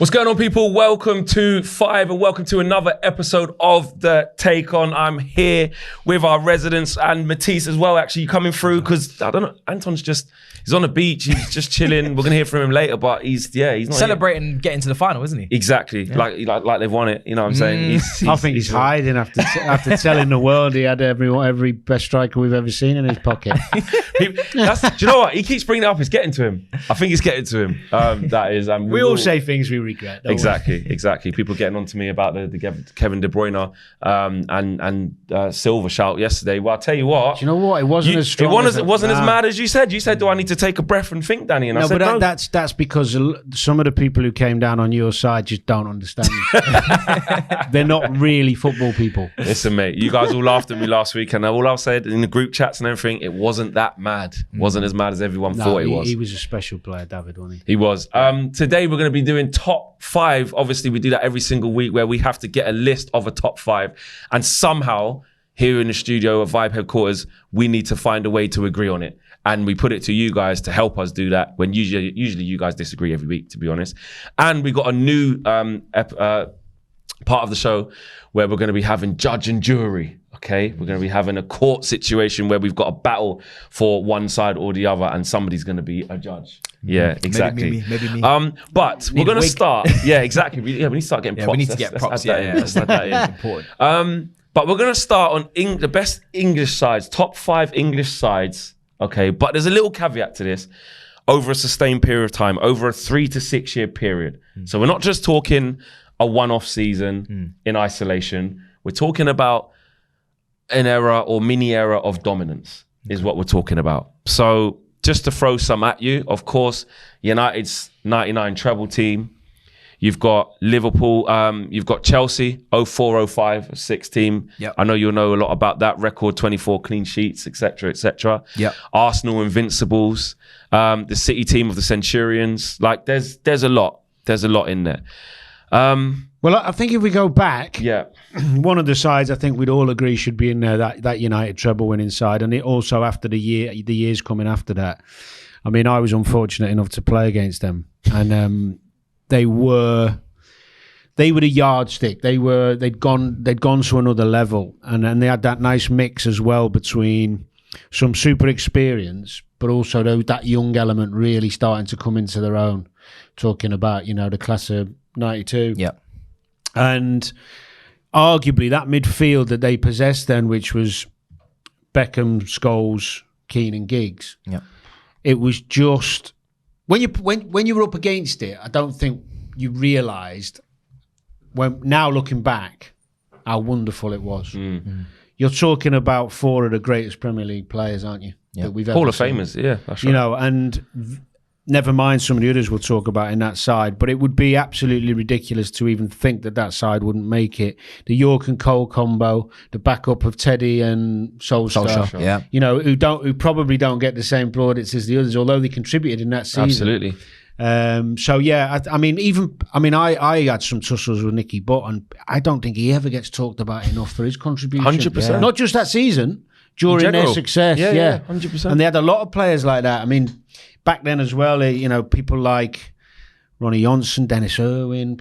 What's going on, people? Welcome to 5 and welcome to another episode of The Take On. I'm here with our residents and Matisse as well, actually coming through because, I don't know, Anton's he's on the beach, he's just chilling. We're going to hear from him later, but he's not celebrating here. getting to the final, isn't he? Exactly, like they've won it, you know what I'm saying? I think he's hiding after telling the world he had every best striker we've ever seen in his pocket. Do you know what? He keeps bringing it up, it's getting to him. I think it's getting to him. That is... we all say things we regret. Exactly. People getting on to me about the Kevin De Bruyne and Silva shout yesterday. Well, I'll tell you what. Do you know what? It wasn't as strong. It wasn't as mad as you said. You said, "Do I need to take a breath and think, Danny?" And I said, "No." That's because some of the people who came down on your side just don't understand. They're not really football people. Listen, mate. You guys all laughed at me last week, and all I said in the group chats and everything, it wasn't that mad. It wasn't as mad as everyone thought it was. He was a special player, David, wasn't he? He was. Today we're going to be doing top 5. Obviously, we do that every single week where we have to get a list of a top 5. And somehow, here in the studio at Vibe Headquarters, we need to find a way to agree on it. And we put it to you guys to help us do that when usually you guys disagree every week, to be honest. And we got a new part of the show where we're going to be having judge and jury. Okay, we're going to be having a court situation where we've got a battle for one side or the other, and somebody's going to be a judge. Yeah, exactly. Maybe me. But we're going to start. Yeah, exactly. We need to start getting props. We need to get props. Let's add that in. Important. But we're going to start on the best English sides, top 5 English sides. Okay, but there's a little caveat to this. Over a sustained period of time, over a 3 to 6 year period. So we're not just talking a one-off season in isolation. We're talking about an era or mini era of dominance is what we're talking about. So just to throw some at you, of course, United's 99 treble team. You've got Liverpool, you've got Chelsea, 04-05, 6 team. Yep. I know you'll know a lot about that record, 24 clean sheets, etc., etc. Yep. Arsenal Invincibles, the City team of the Centurions. Like there's a lot in there. Well, I think if we go back, one of the sides I think we'd all agree should be in there, that United treble winning side, and it also after the years coming after that. I mean, I was unfortunate enough to play against them, and they were the yardstick. They'd gone to another level, and they had that nice mix as well between some super experience, but also that young element really starting to come into their own. Talking about the class of '92. Yeah. And arguably that midfield that they possessed then, which was Beckham, Scholes, Keane and Giggs, it was just when you were up against it, I don't think you realised now looking back how wonderful it was. Mm. You're talking about 4 of the greatest Premier League players, aren't you? Yeah. That we've ever Hall of seen. Famers, yeah, that's right. And never mind some of the others we'll talk about in that side, but it would be absolutely ridiculous to even think that side wouldn't make it. The York and Cole combo, the backup of Teddy and Solskjaer, who probably don't get the same plaudits as the others, although they contributed in that season. Absolutely. I had some tussles with Nicky Butt, and I don't think he ever gets talked about enough for his contribution. 100%. Not just that season, during their success. Yeah, 100%. And they had a lot of players like that. I mean, back then as well, people like Ronnie Johnson, Dennis Irwin,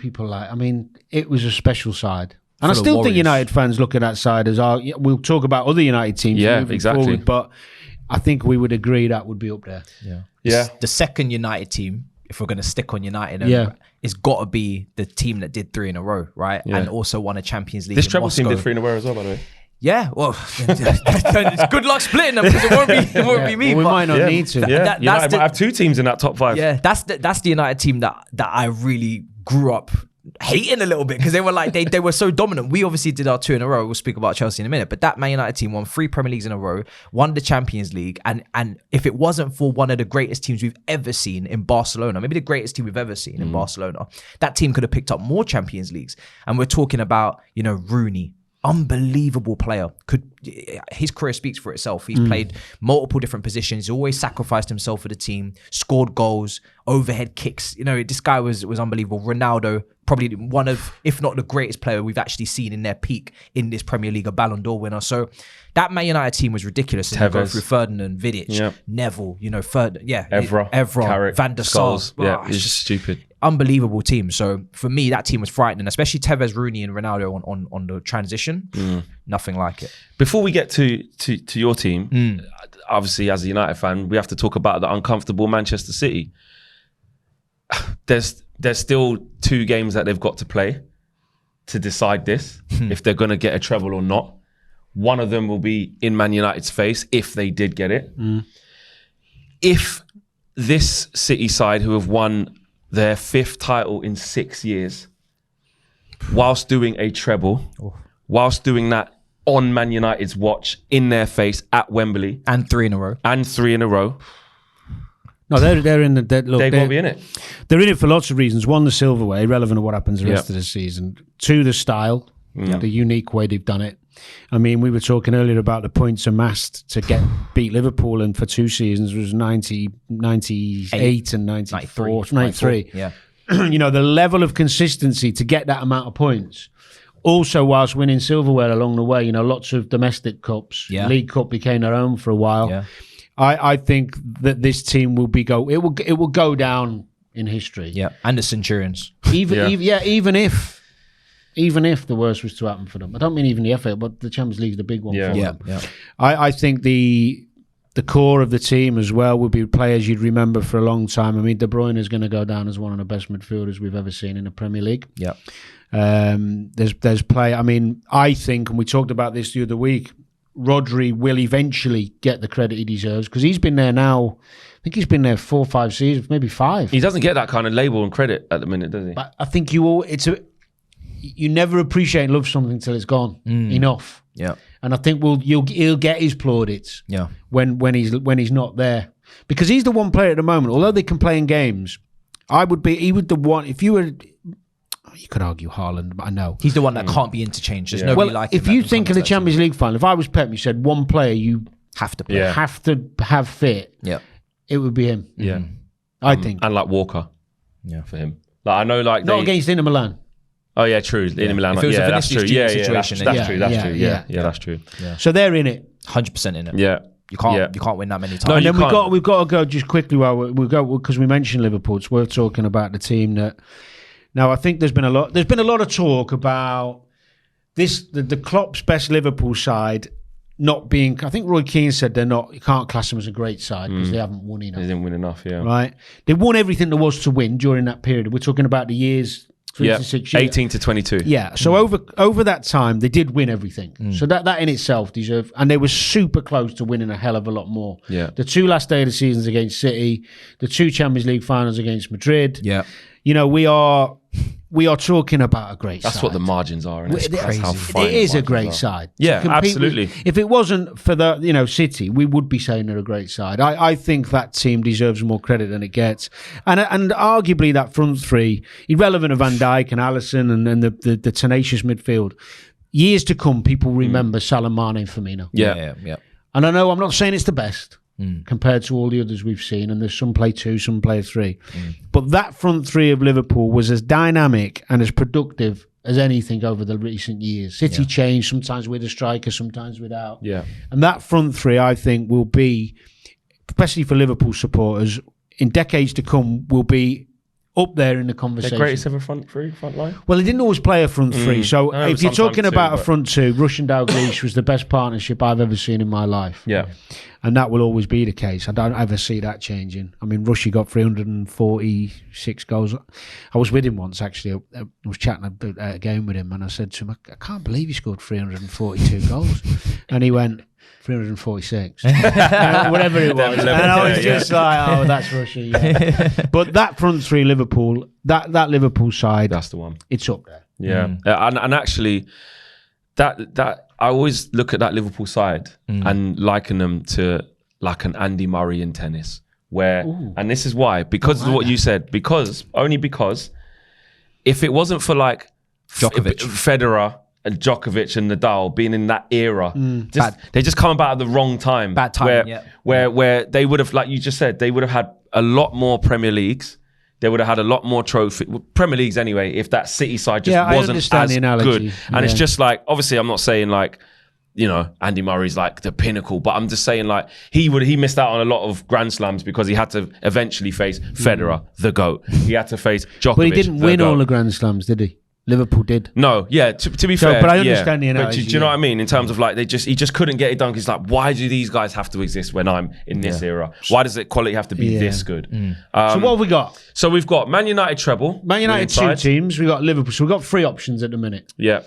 it was a special side. And I still think United fans look at that side as we'll talk about other United teams moving forward, but I think we would agree that would be up there. Yeah. The second United team, if we're going to stick on United, it's got to be the team that did 3 in a row, right? Yeah. And also won a Champions League. This treble team did 3 in a row as well, by the way. Yeah, well, good luck splitting them because it won't be me. Well, we might not need to. Yeah, United might have 2 teams in that top 5. Yeah, that's the United team that I really grew up hating a little bit because they were like they were so dominant. We obviously did our 2 in a row. We'll speak about Chelsea in a minute, but that Man United team won 3 Premier Leagues in a row, won the Champions League, and if it wasn't for one of the greatest teams we've ever seen in Barcelona, maybe the greatest team we've ever seen in Barcelona, that team could have picked up more Champions Leagues. And we're talking about Rooney. Unbelievable player, could his career speaks for itself. He's played multiple different positions. He's always sacrificed himself for the team, scored goals, overhead kicks. You know, this guy was unbelievable. Ronaldo, probably one of, if not the greatest player we've actually seen in their peak in this Premier League, a Ballon d'Or winner. So that Man United team was ridiculous. And go through Ferdinand, Vidic, Neville, you know, Evra, Carrick, Van der Sar. Yeah, it's just stupid. Unbelievable team. So for me, that team was frightening, especially Tevez, Rooney, and Ronaldo on the transition. Nothing like it. Before we get to your team, obviously as a United fan, we have to talk about the uncomfortable Manchester City. There's still 2 games that they've got to play to decide this, if they're going to get a treble or not. One of them will be in Man United's face if they did get it. If this City side, who have won their 5th title in 6 years, whilst doing a treble, whilst doing that on Man United's watch, in their face at Wembley. And 3 in a row. No, they're in the... They've got to be in it. They're in it for lots of reasons. 1, the silverware, irrelevant of what happens the rest of the season. 2, the style, the unique way they've done it. I mean, we were talking earlier about the points amassed to beat Liverpool, and for 2 seasons was 90, 98 and 94, 93. Yeah. You know, the level of consistency to get that amount of points. Also, whilst winning silverware along the way, you know, lots of domestic cups. League Cup became their own for a while. Yeah. I think that this team will it will go down in history. Yeah, and the Centurions. Even if the worst was to happen for them. I don't mean even the FA, but the Champions League is the big one for them. Yeah. I think the core of the team as well will be players you'd remember for a long time. I mean, De Bruyne is going to go down as one of the best midfielders we've ever seen in the Premier League. Yeah. There's play. I mean, I think, and we talked about this the other week, Rodri will eventually get the credit he deserves, because he's been there now. I think he's been there 4 or 5 seasons, maybe 5. He doesn't get that kind of label and credit at the minute, does he? But I think you never appreciate and love something till it's gone enough. Yeah. And I think he'll get his plaudits. Yeah. When he's not there, because he's the one player at the moment. Although they can play in games, he would the one. If you were, you could argue Haaland, but I know he's the one that can't be interchanged. There's nobody like him. If you think of the Champions League final, if I was Pep, you said one player you have to play, have to have fit. Yeah. It would be him. Yeah. I think. And like Walker. Yeah. For him. Like I know, like not against Inter Milan. Oh yeah, true. In Milan, if it was a that's true. That's true. That's true. Yeah. So they're in it, 100% in it. Yeah, you can't win that many times. No, and then we've got to go just quickly because we mentioned Liverpool. It's worth talking about the team that. Now I think there's been a lot of talk about this. The Klopp's best Liverpool side not being. I think Roy Keane said they're not. You can't class them as a great side because they haven't won enough. They didn't win enough. Yeah. Right. They won everything there was to win during that period. We're talking about the years. 3 to 6 years. 18 to 22. Yeah. So over that time, they did win everything. So that in itself deserved, and they were super close to winning a hell of a lot more. Yeah. The 2 last day of the seasons against City, the 2 Champions League finals against Madrid. Yeah. You know, we are talking about a great side. That's what the margins are. And that's how fine it is a great side. Yeah, absolutely. If it wasn't for the City, we would be saying they're a great side. I think that team deserves more credit than it gets, and arguably that front 3, irrelevant of Van Dijk and Alisson and the tenacious midfield. Years to come, people remember Salah, Mane, and Firmino. Yeah. And I know I'm not saying it's the best. Compared to all the others we've seen, and there's some play 2, some play 3. But that front 3 of Liverpool was as dynamic and as productive as anything over the recent years. City changed, sometimes with a striker, sometimes without. Yeah. And that front 3, I think, will be, especially for Liverpool supporters, in decades to come, will be up there in the conversation. The greatest ever front line? Well, he didn't always play a front 3. So if you're talking about a front 2, Russian Dalglish was the best partnership I've ever seen in my life. Yeah. And that will always be the case. I don't ever see that changing. I mean, Rushy got 346 goals. I was with him once, actually. I was chatting a game with him, and I said to him, I can't believe he scored 342 goals. And he went, 346. Whatever it was. And I was just like, oh, that's Rushy. Yeah. But that front 3 Liverpool, that Liverpool side, that's the one. It's up there. Yeah. And actually, that I always look at that Liverpool side and liken them to like an Andy Murray in tennis, where, and this is why, because of what you said, because if it wasn't for like Djokovic, Federer and Djokovic and Nadal being in that era, they just come about at the wrong time. Bad time, where they would have, like you just said, they would have had a lot more Premier Leagues. They would have had a lot more Premier Leagues anyway, if that City side just wasn't as good. And it's just like, obviously I'm not saying like, you know, Andy Murray's like the pinnacle, but I'm just saying like he missed out on a lot of Grand Slams because he had to eventually face Federer, the GOAT. He had to face Djokovic. But he didn't win all the Grand Slams, did he? Liverpool did. No, yeah. To be fair, but I understand the analogy. But do you know what I mean? In terms of like, he just couldn't get it done because like, why do these guys have to exist when I'm in this era? Why does the quality have to be this good? So what have we got? So we've got Man United treble. Man United 2 teams. We got Liverpool. So we've got 3 options at the minute. Yeah.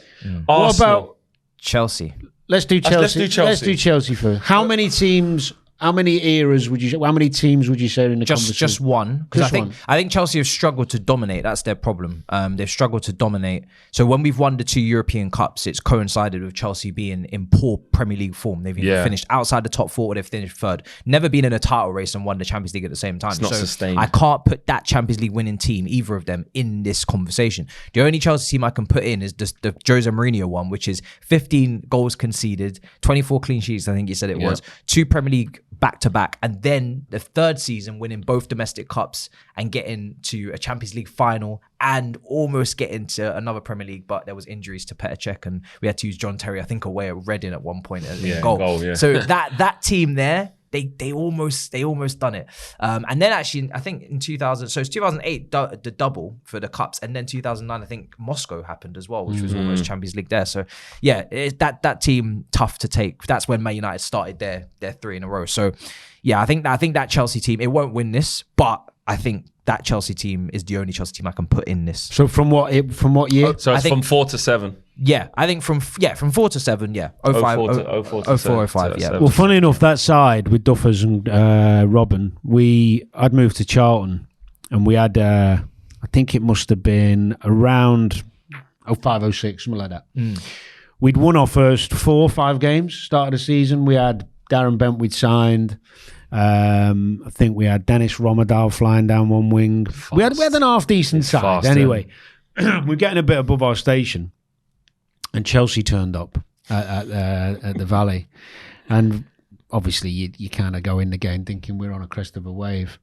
What about Chelsea? Let's do Chelsea. Let's do Chelsea first. How many teams? How many eras would you? How many teams would you say are in the conversation? Just one. Because I think Chelsea have struggled to dominate. That's their problem. They've struggled to dominate. So when we've won the 2 European Cups, it's coincided with Chelsea being in poor Premier League form. They've either finished outside the top 4 or they've finished 3rd. Never been in a title race and won the Champions League at the same time. It's not sustained. I can't put that Champions League winning team, either of them, in this conversation. The only Chelsea team I can put in is the Jose Mourinho one, which is 15 goals conceded, 24 clean sheets, I think you said it was, 2 Premier League back-to-back, and then the 3rd season winning both domestic cups and getting to a Champions League final and almost getting to another Premier League, but there was injuries to Petr Cech and we had to use John Terry, I think, away at Reading at one point in goal. So that team there, they almost done it. And then actually, I think in 2000, so it's 2008, the double for the cups, and then 2009, I think Moscow happened as well, which was almost Champions League there. So yeah, that team tough to take. That's when Man United started their 3 in a row. So yeah, I think that Chelsea team, it won't win this, but I think that Chelsea team is the only Chelsea team I can put in this. So from what year? So it's from 4 to 7. Yeah, I think from 4 to 7, yeah. 04, 05, yeah. Well, funny enough, that side with Duffers and Robin, I'd moved to Charlton and we had, I think it must have been around 05, 06, something like that. We'd won our first 4 or 5 games, start of the season. We had Darren Bent we'd signed. I think we had Dennis Romadal flying down one wing. We had an half-decent side. Anyway, we're getting a bit above our station. And Chelsea turned up at the Valley. And obviously you kind of go in the game thinking we're on a crest of a wave.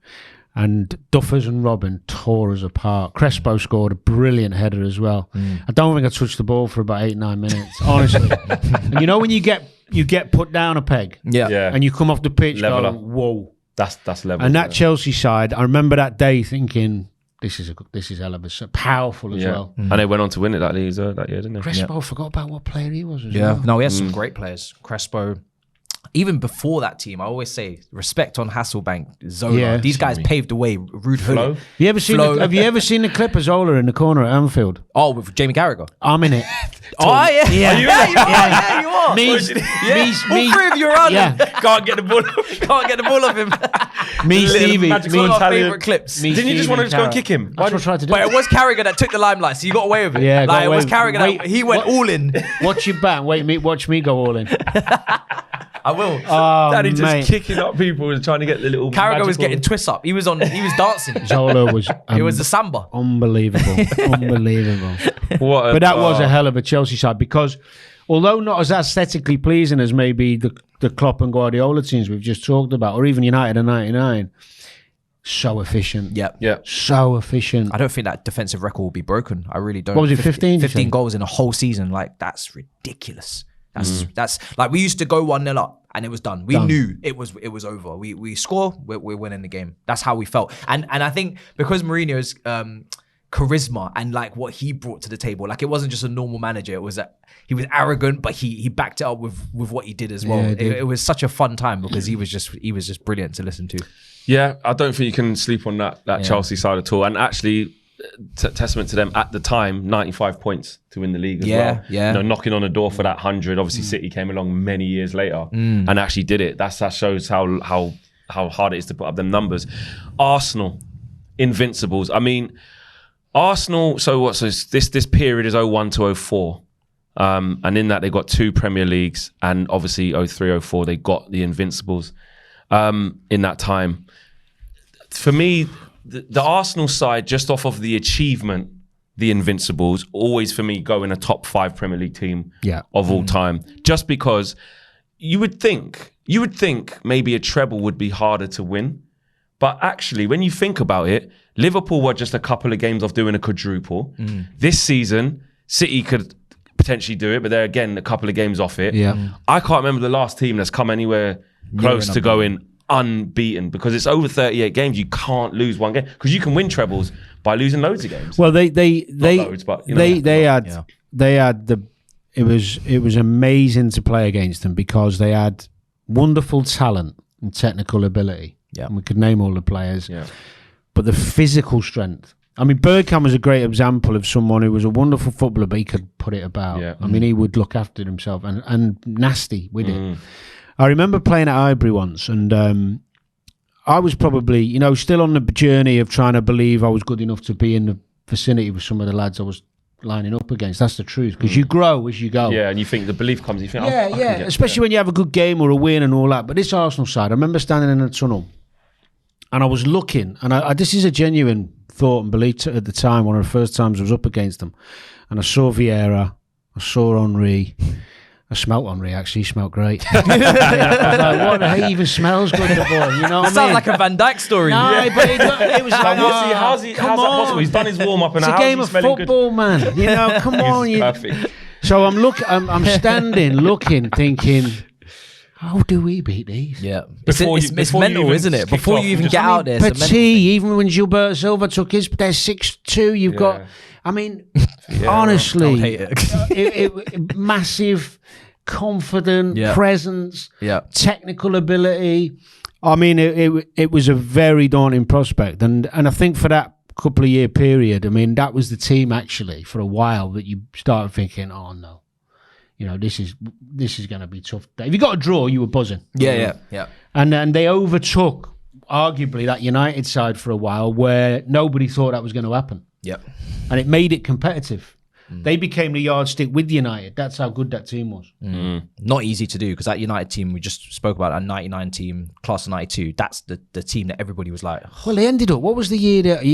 And Duffers and Robin tore us apart. Crespo scored a brilliant header as well. I don't think I touched the ball for about 8-9 minutes, honestly. And you know when you get put down a peg, and you come off the pitch, whoa, that's level. And that Chelsea side, I remember that day thinking, this is hell of a powerful as well. And they went on to win it that year, didn't they? Crespo, forgot about what player he was as well. well. No, he had some great players. Crespo. Even before that team, I always say respect on Hasselbank, Zola. Yeah. These guys paved the way. Rude Hullet. Have you ever seen the clip of Zola in the corner at Anfield? Oh, with Jamie Carragher. I'm in it. Oh yeah, you are. Me, all 3 of you are on him. Can't get the ball. Can't get the ball off him. Me, Stevie. One of our favourite clips. Didn't you just want to go and kick him? That's what I tried to do. But it was Carragher that took the limelight, so you got away with it. Yeah, like, it was Carragher that he went all in. Watch your back. Watch me go all in. I will. Daddy just kicking up people and trying to get the little. Carragher was getting twists up. He was dancing. Zola was. It was the samba. Unbelievable. But that was a hell of a Chelsea side because, although not as aesthetically pleasing as maybe the Klopp and Guardiola teams we've just talked about, or even United in '99, so efficient. Yeah. So efficient. I don't think that defensive record will be broken. I really don't. What was it? 15 goals in a whole season. Like that's ridiculous. That's like we used to go 1-0 up and it was done. We knew it was over. We score, we're winning the game. That's how we felt. And I think because Mourinho's charisma and like what he brought to the table, like it wasn't just a normal manager. It was he was arrogant, but he backed it up with what he did as well. Yeah, it was such a fun time because he was just brilliant to listen to. Yeah, I don't think you can sleep on that Chelsea side at all. And actually, testament to them at the time, 95 points to win the league as well. Yeah. You know, knocking on the door for that 100. Obviously, City came along many years later and actually did it. That shows how hard it is to put up them numbers. Arsenal, invincibles. I mean, Arsenal. So what? So this period is 01 to 04. And in that they got 2 Premier Leagues, and obviously 03, 04 they got the invincibles in that time. For me, the Arsenal side, just off of the achievement, the Invincibles, always for me go in a top 5 Premier League team of all time. Just because you would think maybe a treble would be harder to win. But actually, when you think about it, Liverpool were just a couple of games off doing a quadruple. This season, City could potentially do it, but they're again a couple of games off it. I can't remember the last team that's come anywhere close to going unbeaten, because it's over 38 games. You can't lose one game, because you can win trebles by losing loads of games. Well, they had it was amazing to play against them, because they had wonderful talent and technical ability. And we could name all the players. But the physical strength. I mean, Bergkamp was a great example of someone who was a wonderful footballer, but he could put it about. I mean, he would look after himself and nasty with it. I remember playing at Highbury once, and I was probably, still on the journey of trying to believe I was good enough to be in the vicinity with some of the lads I was lining up against. That's the truth, because you grow as you go. Yeah, and you think the belief comes. You think, especially when you have a good game or a win and all that. But this Arsenal side, I remember standing in a tunnel, and I was looking, and this is a genuine thought and belief at the time. One of the first times I was up against them, and I saw Vieira, I saw Henry. I smelt Henry, actually. He smelt great. I was like, what the hell, he even smells good, the boy. You know what I mean? Sounds like a Van Dijk story. No, but it was like, how's that possible? He's done his warm-up, and it's a game of football, good? Man. Come on. Perfect. So I'm standing, looking, thinking, how do we beat these? Yeah. It's mental, isn't it? Before you even get out there. Petit, even when Gilberto Silva took his, they're 6'2", you've got... I mean, honestly, it massive, confident presence, technical ability. I mean, it was a very daunting prospect, and I think for that couple of year period, I mean, that was the team actually for a while that you started thinking, oh no, this is going to be tough. If you got a draw, you were buzzing. Yeah. And they overtook arguably that United side for a while, where nobody thought that was going to happen. And it made it competitive. They became the yardstick with United. That's how good that team was. Not easy to do, because that United team we just spoke about, that 99 team, class of 92, that's the team that everybody was like... Well, they ended up... What was the year that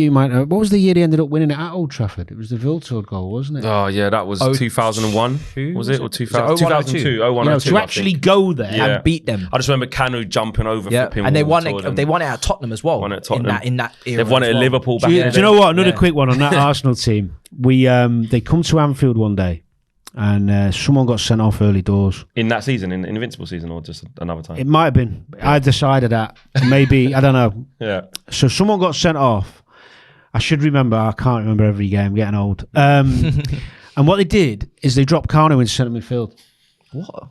what was the year they ended up winning it at Old Trafford? It was the Viltord goal, wasn't it? Oh, yeah, that was 2001. Was it? Or 2002? 01 to actually go there and beat them. I just remember Kanu jumping over flipping. And they won it at Tottenham as well. In that era. They've won it at Liverpool back then. Do you know what? Another quick one on that Arsenal team. They come to Anfield one day, and someone got sent off early doors. In that season, in Invincible season, or just another time? It might have been. I decided that. Maybe, I don't know. Yeah. So someone got sent off. I should remember. I can't remember every game. I'm getting old. And what they did is they dropped Kanu in centre midfield. What?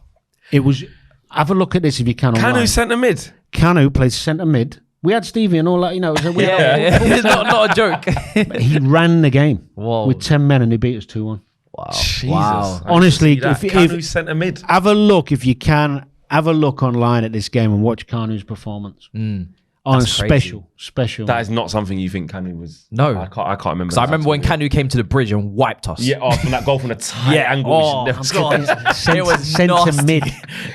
It was... Have a look at this if you can. Kanu centre mid? Kanu plays centre mid. We had Stevie and all that, It's not a joke. He ran the game with 10 men, and they beat us 2-1. Wow. Jesus. Wow. Honestly, Kanu centre mid. Have a look if you can. Have a look online at this game and watch Kanu's performance. Special. That is not something you think Kanu was. No, I can't remember. Because I remember when Kanu came to the bridge and wiped us. Yeah, from that goal from a tight angle. Oh, God. It was centre mid.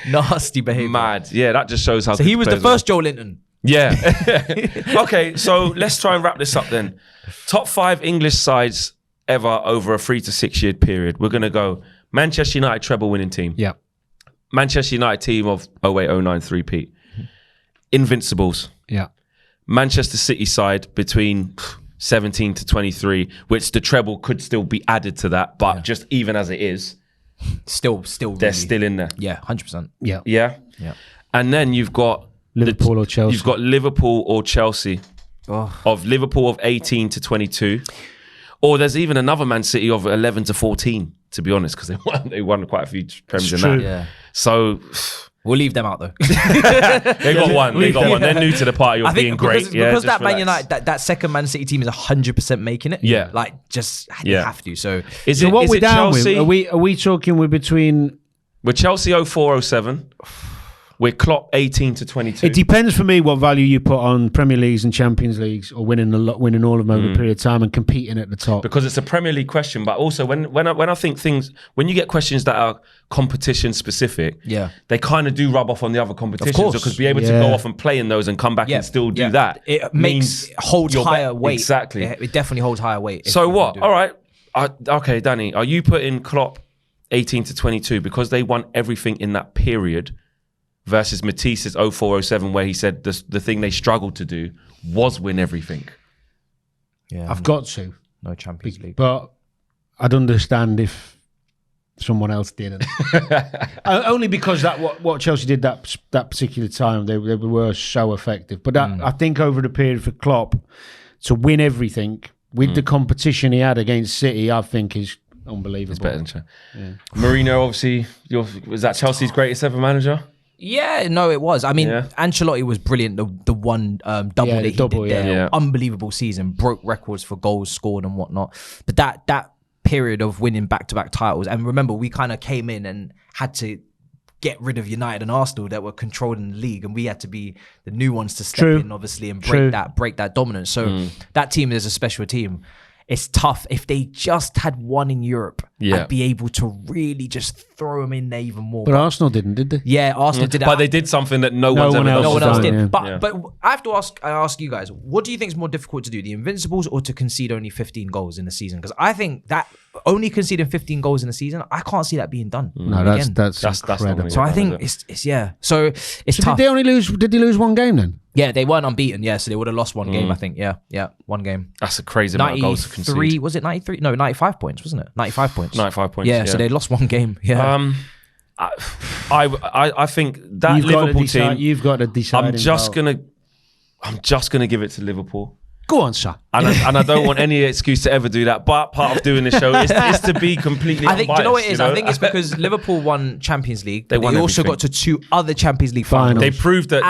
Nasty behaviour. Mad. Yeah, that just shows how. So he was the first Joe Linton. Yeah. Okay, so let's try and wrap this up then. Top 5 English sides ever over a 3 to 6 year period. We're going to go Manchester United treble winning team. Yeah. Manchester United team of 08-09 3-peat. Invincibles. Yeah. Manchester City side between 17 to 23, which the treble could still be added to that, but just even as it is, still they're still in there. Yeah, 100%. Yeah. Yeah. And then you've got Liverpool or Chelsea. You've got Liverpool or Chelsea. Of Liverpool of 18 to 22. Or there's even another Man City of 11 to 14, to be honest, because they won quite a few Premiers in that. Yeah. So we'll leave them out though. They got one. They're new to the party of being great. Because that Man United, that second Man City team is 100% making it. Yeah. Like just you have to. So what we're down Chelsea? with? Are we talking we're between? We're Chelsea 04-07. We're Klopp 18 to 22. It depends for me what value you put on Premier Leagues and Champions Leagues, or winning all of them over a period of time and competing at the top. Because it's a Premier League question, but also when I think when you get questions that are competition specific, they kind of do rub off on the other competitions, because be able to go off and play in those and come back and still do that, it holds higher weight. Exactly. It definitely holds higher weight. So what? All right. okay, Danny, are you putting Klopp 18 to 22 because they won everything in that period versus Matisse's 04-07 where he said the thing they struggled to do was win everything? Yeah, I've got to. No Champions League. But I'd understand if someone else didn't. Only because that what Chelsea did that particular time, they were so effective. But I think over the period for Klopp to win everything with the competition he had against City, I think is unbelievable. It's better than Chelsea. Yeah. Mourinho, obviously, was that Chelsea's greatest ever manager? Yeah, no, it was. I mean, Ancelotti was brilliant. The one double that he did there, unbelievable season, broke records for goals scored and whatnot. But that period of winning back-to-back titles, and remember, we kind of came in and had to get rid of United and Arsenal that were controlling the league, and we had to be the new ones to step in, obviously, and break that dominance. So that team is a special team. It's tough. If they just had one in Europe, I'd be able to really just throw them in there even more. But Arsenal didn't, did they? Yeah, Arsenal did that. But they did something that no one else did. Yeah. But I have to ask you guys, what do you think is more difficult to do, the Invincibles or to concede only 15 goals in the season? Because I think that only conceding 15 goals in a season, I can't see that being done. No, that's incredible. So I think it's so it's tough. Did they lose one game then? Yeah, they weren't unbeaten. Yeah, so they would have lost one game, I think. Yeah, one game. That's a crazy amount of goals to concede. Was it 93? No, 95 points, wasn't it? 95 points. 95 points. Yeah, so they lost one game. Yeah. I think that Liverpool team. You've got to decide. I'm just gonna give it to Liverpool. Go on, sir. And I don't want any excuse to ever do that. But part of doing this show is to be completely unbiased. Do you know what it is? I think it's because Liverpool won Champions League. They also got to 2 other Champions League finals. They proved that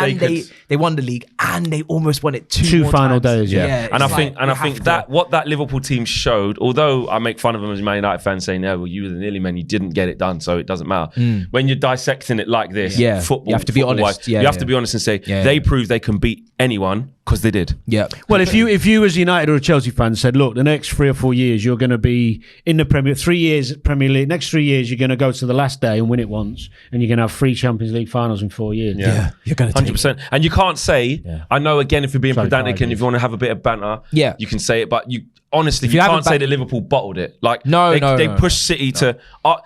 they won the league and they almost won it 2 more final times. days. Yeah. And I think that what that Liverpool team showed, although I make fun of them as Man United fans saying, "Yeah, well, you were the nearly man, you didn't get it done, so it doesn't matter." When you're dissecting it like this, football, you have to be honest. You have to be honest and say they proved they can beat anyone because they did. Yeah. Well, if you as United or a Chelsea fan said, look, the next 3 or 4 years you're going to be in the Premier 3 years Premier League. Next 3 years you're going to go to the last day and win it once, and you're going to have 3 Champions League finals in 4 years. Yeah, you're going to 100%. And you can't say. I know again, if you're being pedantic and if you want to have a bit of banter, you can say it. But you honestly, you can't say that Liverpool bottled it. Like they pushed City to.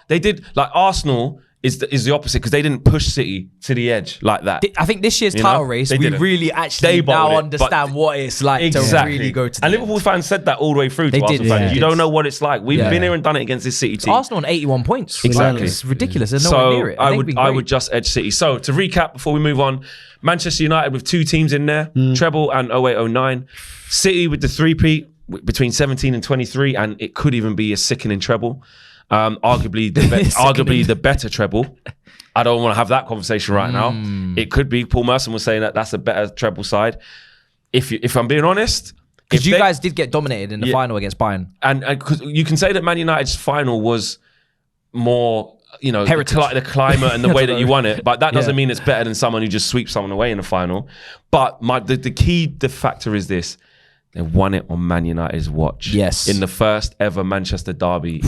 They did like Arsenal. Is the opposite because they didn't push City to the edge like that. I think this year's title race, we really actually now understand what it's like to really go to the And Liverpool fans said that all the way through to Arsenal fans. You don't know what it's like. We've been here and done it against this City team. Arsenal on 81 points. Exactly. It's ridiculous. They're nowhere near it. I would just edge City. So to recap before we move on, Manchester United with 2 teams in there, treble and 08-09. City with the 3-peat between 17 and 23, and it could even be a sickening treble. Arguably the better treble. I don't want to have that conversation right now. It could be. Paul Merson was saying that's a better treble side. If I'm being honest, because you guys did get dominated in the final against Bayern, and because you can say that Man United's final was more, the climate and the way that you won it, but that doesn't mean it's better than someone who just sweeps someone away in the final. But the factor is this: they won it on Man United's watch. Yes, in the first ever Manchester derby.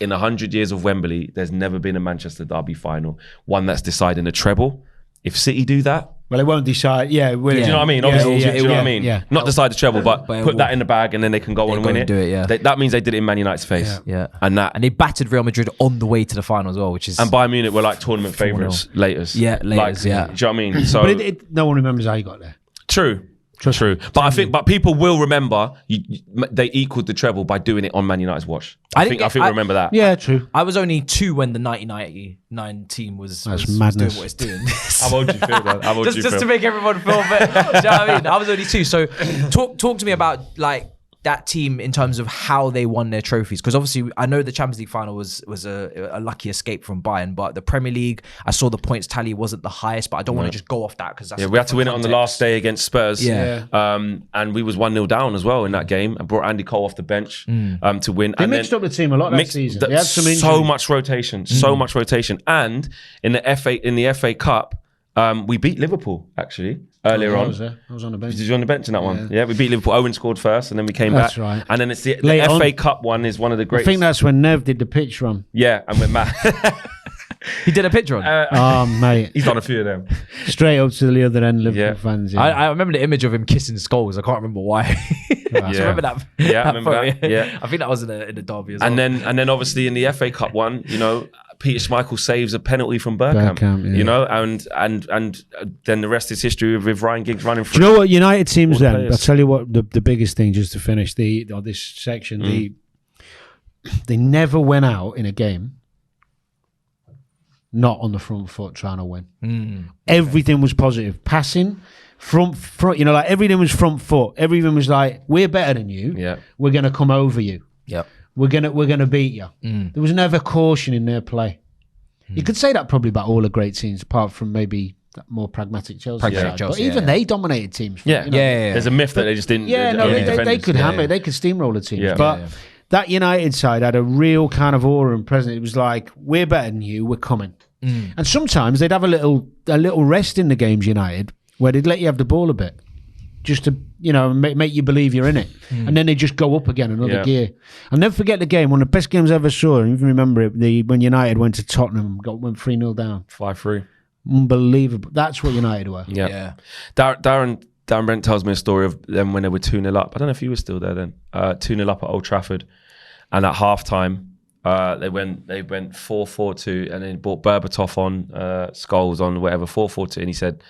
In 100 years of Wembley, there's never been a Manchester derby final, one that's deciding a treble. If City do that, well, it won't decide. Yeah, do you know what I mean? Obviously, do you know what I mean? Yeah. Not decide the treble, but put that in the bag, and then they can go on and win it. Do it, yeah. That means they did it in Man United's face. Yeah. And they battered Real Madrid on the way to the final as well, which is. And Bayern Munich were like tournament favourites, laters. Yeah, laters. Do you know what I mean? So, but no one remembers how you got there. True. But people will remember they equaled the treble by doing it on Man United's watch. I think we remember that. Yeah, true. I was only 2 when the 1999 team was doing what it's doing. How old do you feel, man? Just to make everyone feel better. Do you know what I mean? I was only 2. So talk to me about like that team in terms of how they won their trophies, because obviously I know the Champions League final was a lucky escape from Bayern, but the Premier League, I saw the points tally wasn't the highest, but I don't want to just go off that because that's we had to win it on the last day against Spurs. And we was 1-0 down as well in that game and brought Andy Cole off the bench to win. They mixed up the team a lot that season. They had some injuries. So much rotation, and in the FA Cup, we beat Liverpool actually. Earlier on. I was on the bench. Did you on the bench in that one? Yeah, we beat Liverpool. Owen scored first and then we came back. That's right. And then it's the FA Cup one is one of the greatest. I think that's when Nev did the pitch run. Yeah, and with Matt. He did a picture on. Oh, mate. He's done a few of them. Straight up to the other end, Liverpool fans. Yeah. I remember the image of him kissing skulls. I can't remember why. I remember that. Yeah, I remember that. Yeah. I think that was in the derby as well. And then obviously in the FA Cup one, you know, Peter Schmeichel saves a penalty from Bergkamp, you know, and then the rest is history with Ryan Giggs running through. Do you know what United teams then? I'll tell you what the biggest thing, just to finish this section, they never went out in a game not on the front foot trying to win. Everything was positive. Passing, front, you know, like everything was front foot. Everything was like, we're better than you. Yeah. We're going to come over you. Yep. We're gonna beat you. There was never caution in their play. You could say that probably about all the great teams, apart from maybe that more pragmatic Chelsea side. But even they dominated teams. Yeah. You know, There's a myth that they just didn't. They could hammer. They could steamroll the teams. But that United side had a real kind of aura and presence. It was like, we're better than you. We're coming. And sometimes they'd have a little rest in the games, United, where they'd let you have the ball a bit, just to, you know, make you believe you're in it. And then they just go up again another gear. I'll never forget the game, one of the best games I ever saw. I even remember it, when United went to Tottenham, went 3-0 down. 5-3. Unbelievable. That's what United were. Yeah. Darren Brent tells me a story of them when they were 2-0 up. I don't know if you were still there then. 2-0 up at Old Trafford. And at halftime, they went 4-4-2, and then brought Berbatov on, Scholes on, whatever, 4-4-2, and he said,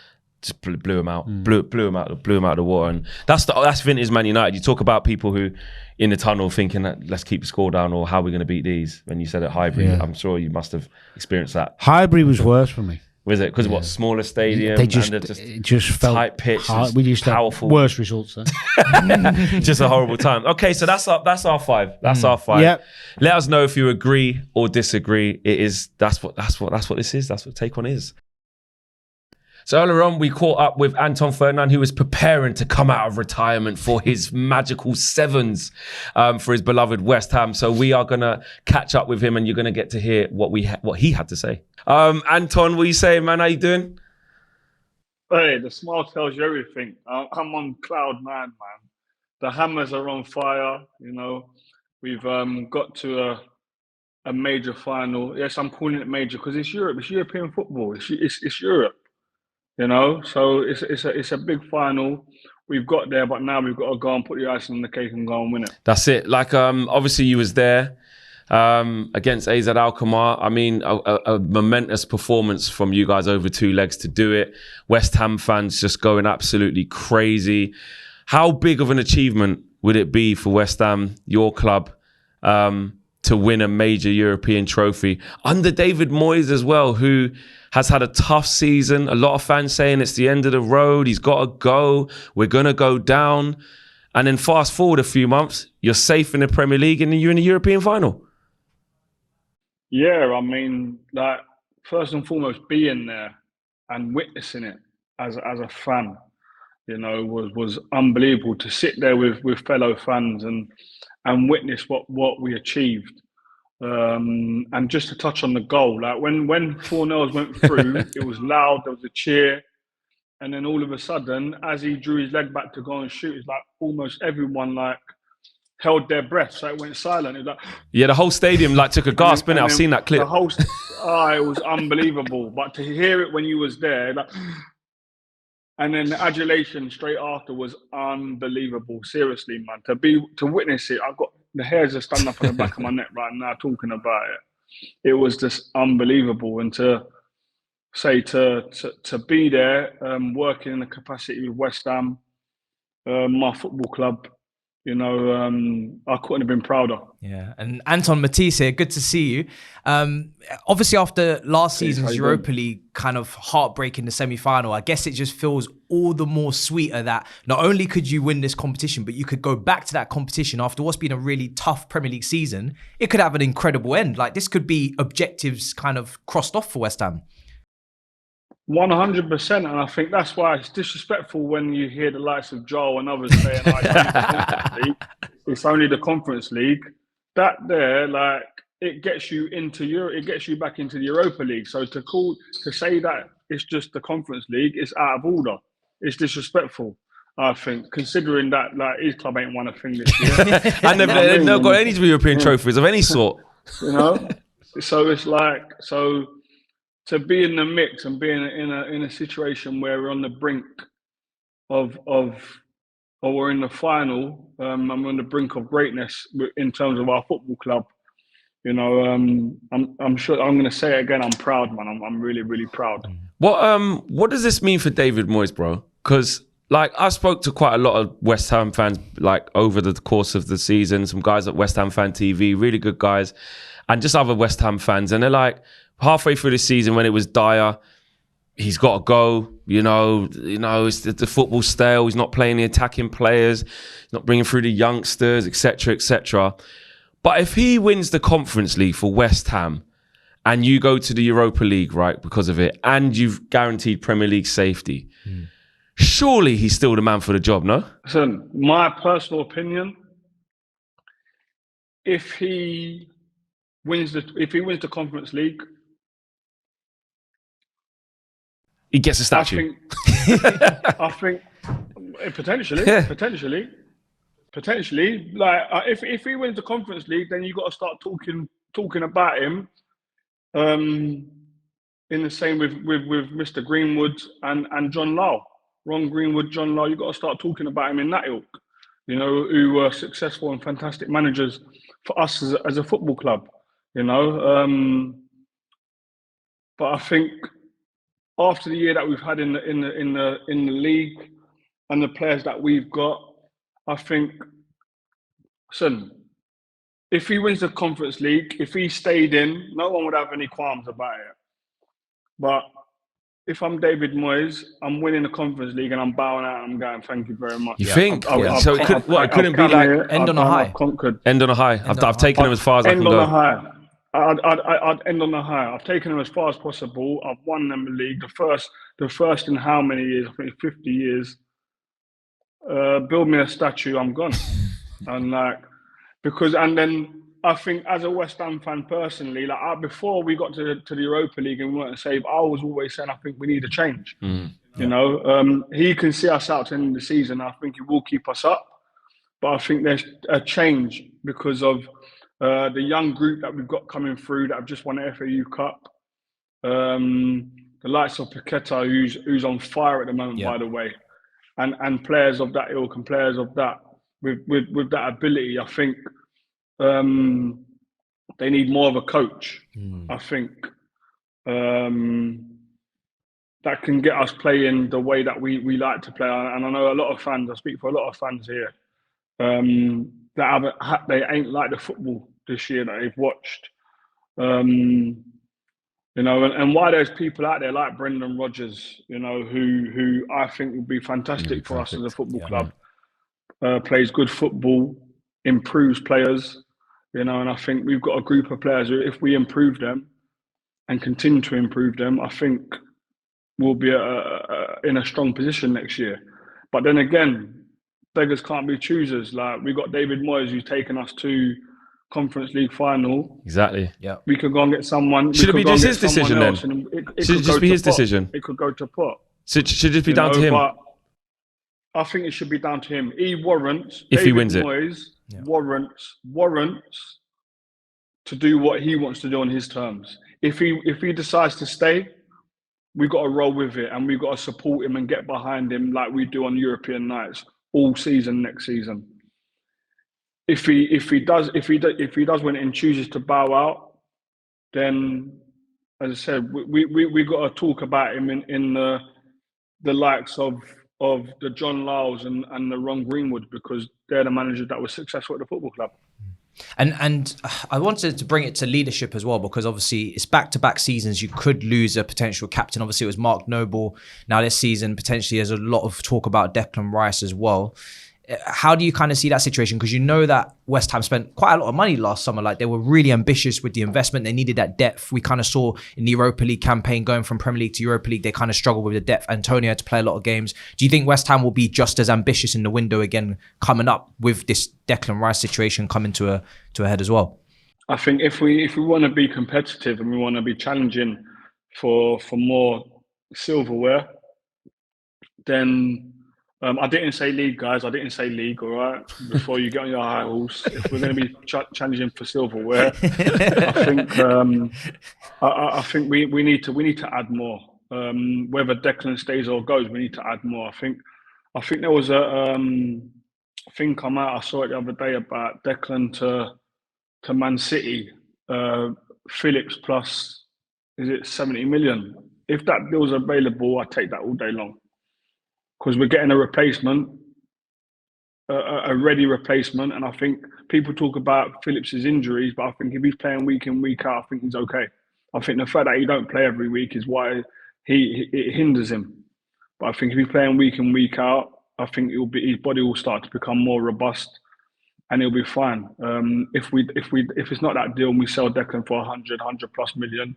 just blew him out, blew him out of the water. And that's vintage Man United. You talk about people who in the tunnel thinking that let's keep the score down, or how we're going to beat these. When you said at Highbury, I'm sure you must have experienced that. Highbury was worse for me. Was it because what, smaller stadium? They it just felt tight pitch. We used to have worse results then. Just a horrible time. Okay, so that's our five. That's our five. Yep. Let us know if you agree or disagree. That's what this is. That's what Take On is. So earlier on, we caught up with Anton Ferdinand, who was preparing to come out of retirement for his magical sevens for his beloved West Ham. So we are going to catch up with him, and you're going to get to hear what he had to say. Anton, what are you saying, man? How you doing? Hey, the smile tells you everything. I'm on cloud nine, man. The Hammers are on fire. You know, we've got to a major final. Yes, I'm calling it major because it's Europe. It's European football. It's Europe. You know, so it's a big final. We've got there, but now we've got to go and put the icing on the cake and go and win it. That's it. Like, obviously you was there against AZ Alkmaar. I mean, a momentous performance from you guys over 2 legs to do it. West Ham fans just going absolutely crazy. How big of an achievement would it be for West Ham, your club, to win a major European trophy under David Moyes as well, who has had a tough season? A lot of fans saying it's the end of the road. He's got to go. We're going to go down. And then fast forward a few months, you're safe in the Premier League and you're in the European final. Yeah, I mean, like, first and foremost, being there and witnessing it as a fan, you know, was unbelievable to sit there with fellow fans and witness what we achieved. And just to touch on the goal, like when 4-0 went through, it was loud, there was a cheer. And then all of a sudden, as he drew his leg back to go and shoot, it's like almost everyone like held their breath. So it went silent. It was like, yeah, the whole stadium like took a gasp, innit? I've seen that clip. The whole, it was unbelievable. But to hear it when you was there, like, and then the adulation straight after was unbelievable. Seriously, man, to witness it, I've got the hairs are standing up on the back of my neck right now talking about it. It was just unbelievable, and to be there, working in the capacity with West Ham, my football club. You know, I couldn't have been prouder. Yeah, and Anton, Matisse here, good to see you. Obviously, after last season's Europa League kind of heartbreak in the semi-final, I guess it just feels all the more sweeter that not only could you win this competition, but you could go back to that competition after what's been a really tough Premier League season. It could have an incredible end. Like, this could be objectives kind of crossed off for West Ham. 100%, and I think that's why it's disrespectful when you hear the likes of Joel and others saying, it's only the Conference League. That there, like, it gets you into Europe, it gets you back into the Europa League. So to say that it's just the Conference League, it's out of order. It's disrespectful, I think, considering that like his club ain't won a thing this year. And they've not got any European trophies of any sort. You know, so it's like be in the mix and being in a situation where we're on the brink of or we're in the final, I'm on the brink of greatness in terms of our football club. You know, I'm sure I'm going to say it again. I'm proud, man. I'm really, really proud. What does this mean for David Moyes, bro? Because like I spoke to quite a lot of West Ham fans like over the course of the season. Some guys at West Ham Fan TV, really good guys, and just other West Ham fans, and they're like halfway through the season when it was dire. He's got to go, you know, it's the football stale. He's not playing the attacking players, he's not bringing through the youngsters, etc., etc. But if he wins the Conference League for West Ham and you go to the Europa League, right, because of it, and you've guaranteed Premier League safety, surely he's still the man for the job, no? So, my personal opinion, if he wins the Conference League, he gets a statue. I think potentially. Like if he wins the Conference League, then you got to start talking about him. In the same with Mr. Greenwood and John Lau, Ron Greenwood, John Lau. You got to start talking about him in that ilk. You know, who were successful and fantastic managers for us as a football club. You know, but I think after the year that we've had in the league and the players that we've got, I think, listen, if he wins the Conference League, if he stayed in, no one would have any qualms about it. But if I'm David Moyes, I'm winning the Conference League and I'm bowing out and I'm going, thank you very much. You think? So it couldn't be like end on a high. End on a high. I've taken him as far as I can go. End on a high. I'd end on the high. I've taken them as far as possible. I've won them the league. The first in how many years? I think 50 years. Build me a statue, I'm gone. And then I think as a West Ham fan personally, before we got to the Europa League and we weren't safe, I was always saying I think we need a change. You know, he can see us out to the end of the season. I think he will keep us up, but I think there's a change because of the young group that we've got coming through that have just won the FAU Cup. The likes of Paqueta, who's on fire at the moment, by the way, and players of that ilk and players of that with that ability. I think they need more of a coach. I think that can get us playing the way that we like to play. And I know a lot of fans. I speak for a lot of fans here. They ain't like the football this year that they've watched. You know, and why there's people out there like Brendan Rodgers, you know, who I think would be fantastic for us as a football club. Plays good football, improves players, you know, and I think we've got a group of players who, if we improve them and continue to improve them, I think we'll be in a strong position next year. But then again, beggars can't be choosers. Like, we got David Moyes who's taken us to Conference League final. Exactly. Yeah. We could go and get someone. Should it be just his decision then? Should it just be his decision? It could go to pot. Should it just be down to him? But I think it should be down to him. He warrants. If he wins it. Moyes warrants to do what he wants to do on his terms. If he decides to stay, we got to roll with it, and we got to support him and get behind him like we do on European nights all season next season. If he does win it and chooses to bow out, then, as I said, we got to talk about him in the likes of the John Laws and the Ron Greenwood, because they're the managers that were successful at the football club. And I wanted to bring it to leadership as well, because obviously it's back-to-back seasons. You could lose a potential captain. Obviously it was Mark Noble. Now this season, potentially there's a lot of talk about Declan Rice as well. How do you kind of see that situation? Because you know that West Ham spent quite a lot of money last summer. Like, they were really ambitious with the investment. They needed that depth. We kind of saw in the Europa League campaign, going from Premier League to Europa League, they kind of struggled with the depth. Antonio had to play a lot of games. Do you think West Ham will be just as ambitious in the window again coming up with this Declan Rice situation coming to a head as well? I think if we want to be competitive and we want to be challenging for more silverware, then I didn't say league, guys. I didn't say league. All right, before you get on your high horse, if we're going to be challenging for silverware, I think we need to add more. Whether Declan stays or goes, we need to add more. I think there was a thing come out. I saw it the other day about Declan to Man City, Phillips plus, is it 70 million? If that deal's available, I take that all day long. Because we're getting a replacement, a ready replacement. And I think people talk about Phillips's injuries, but I think if he's playing week in, week out, I think he's okay. I think the fact that he don't play every week is why it hinders him. But I think if he's playing week in, week out, I think his body will start to become more robust and he'll be fine. If it's not that deal and we sell Declan for 100 plus million,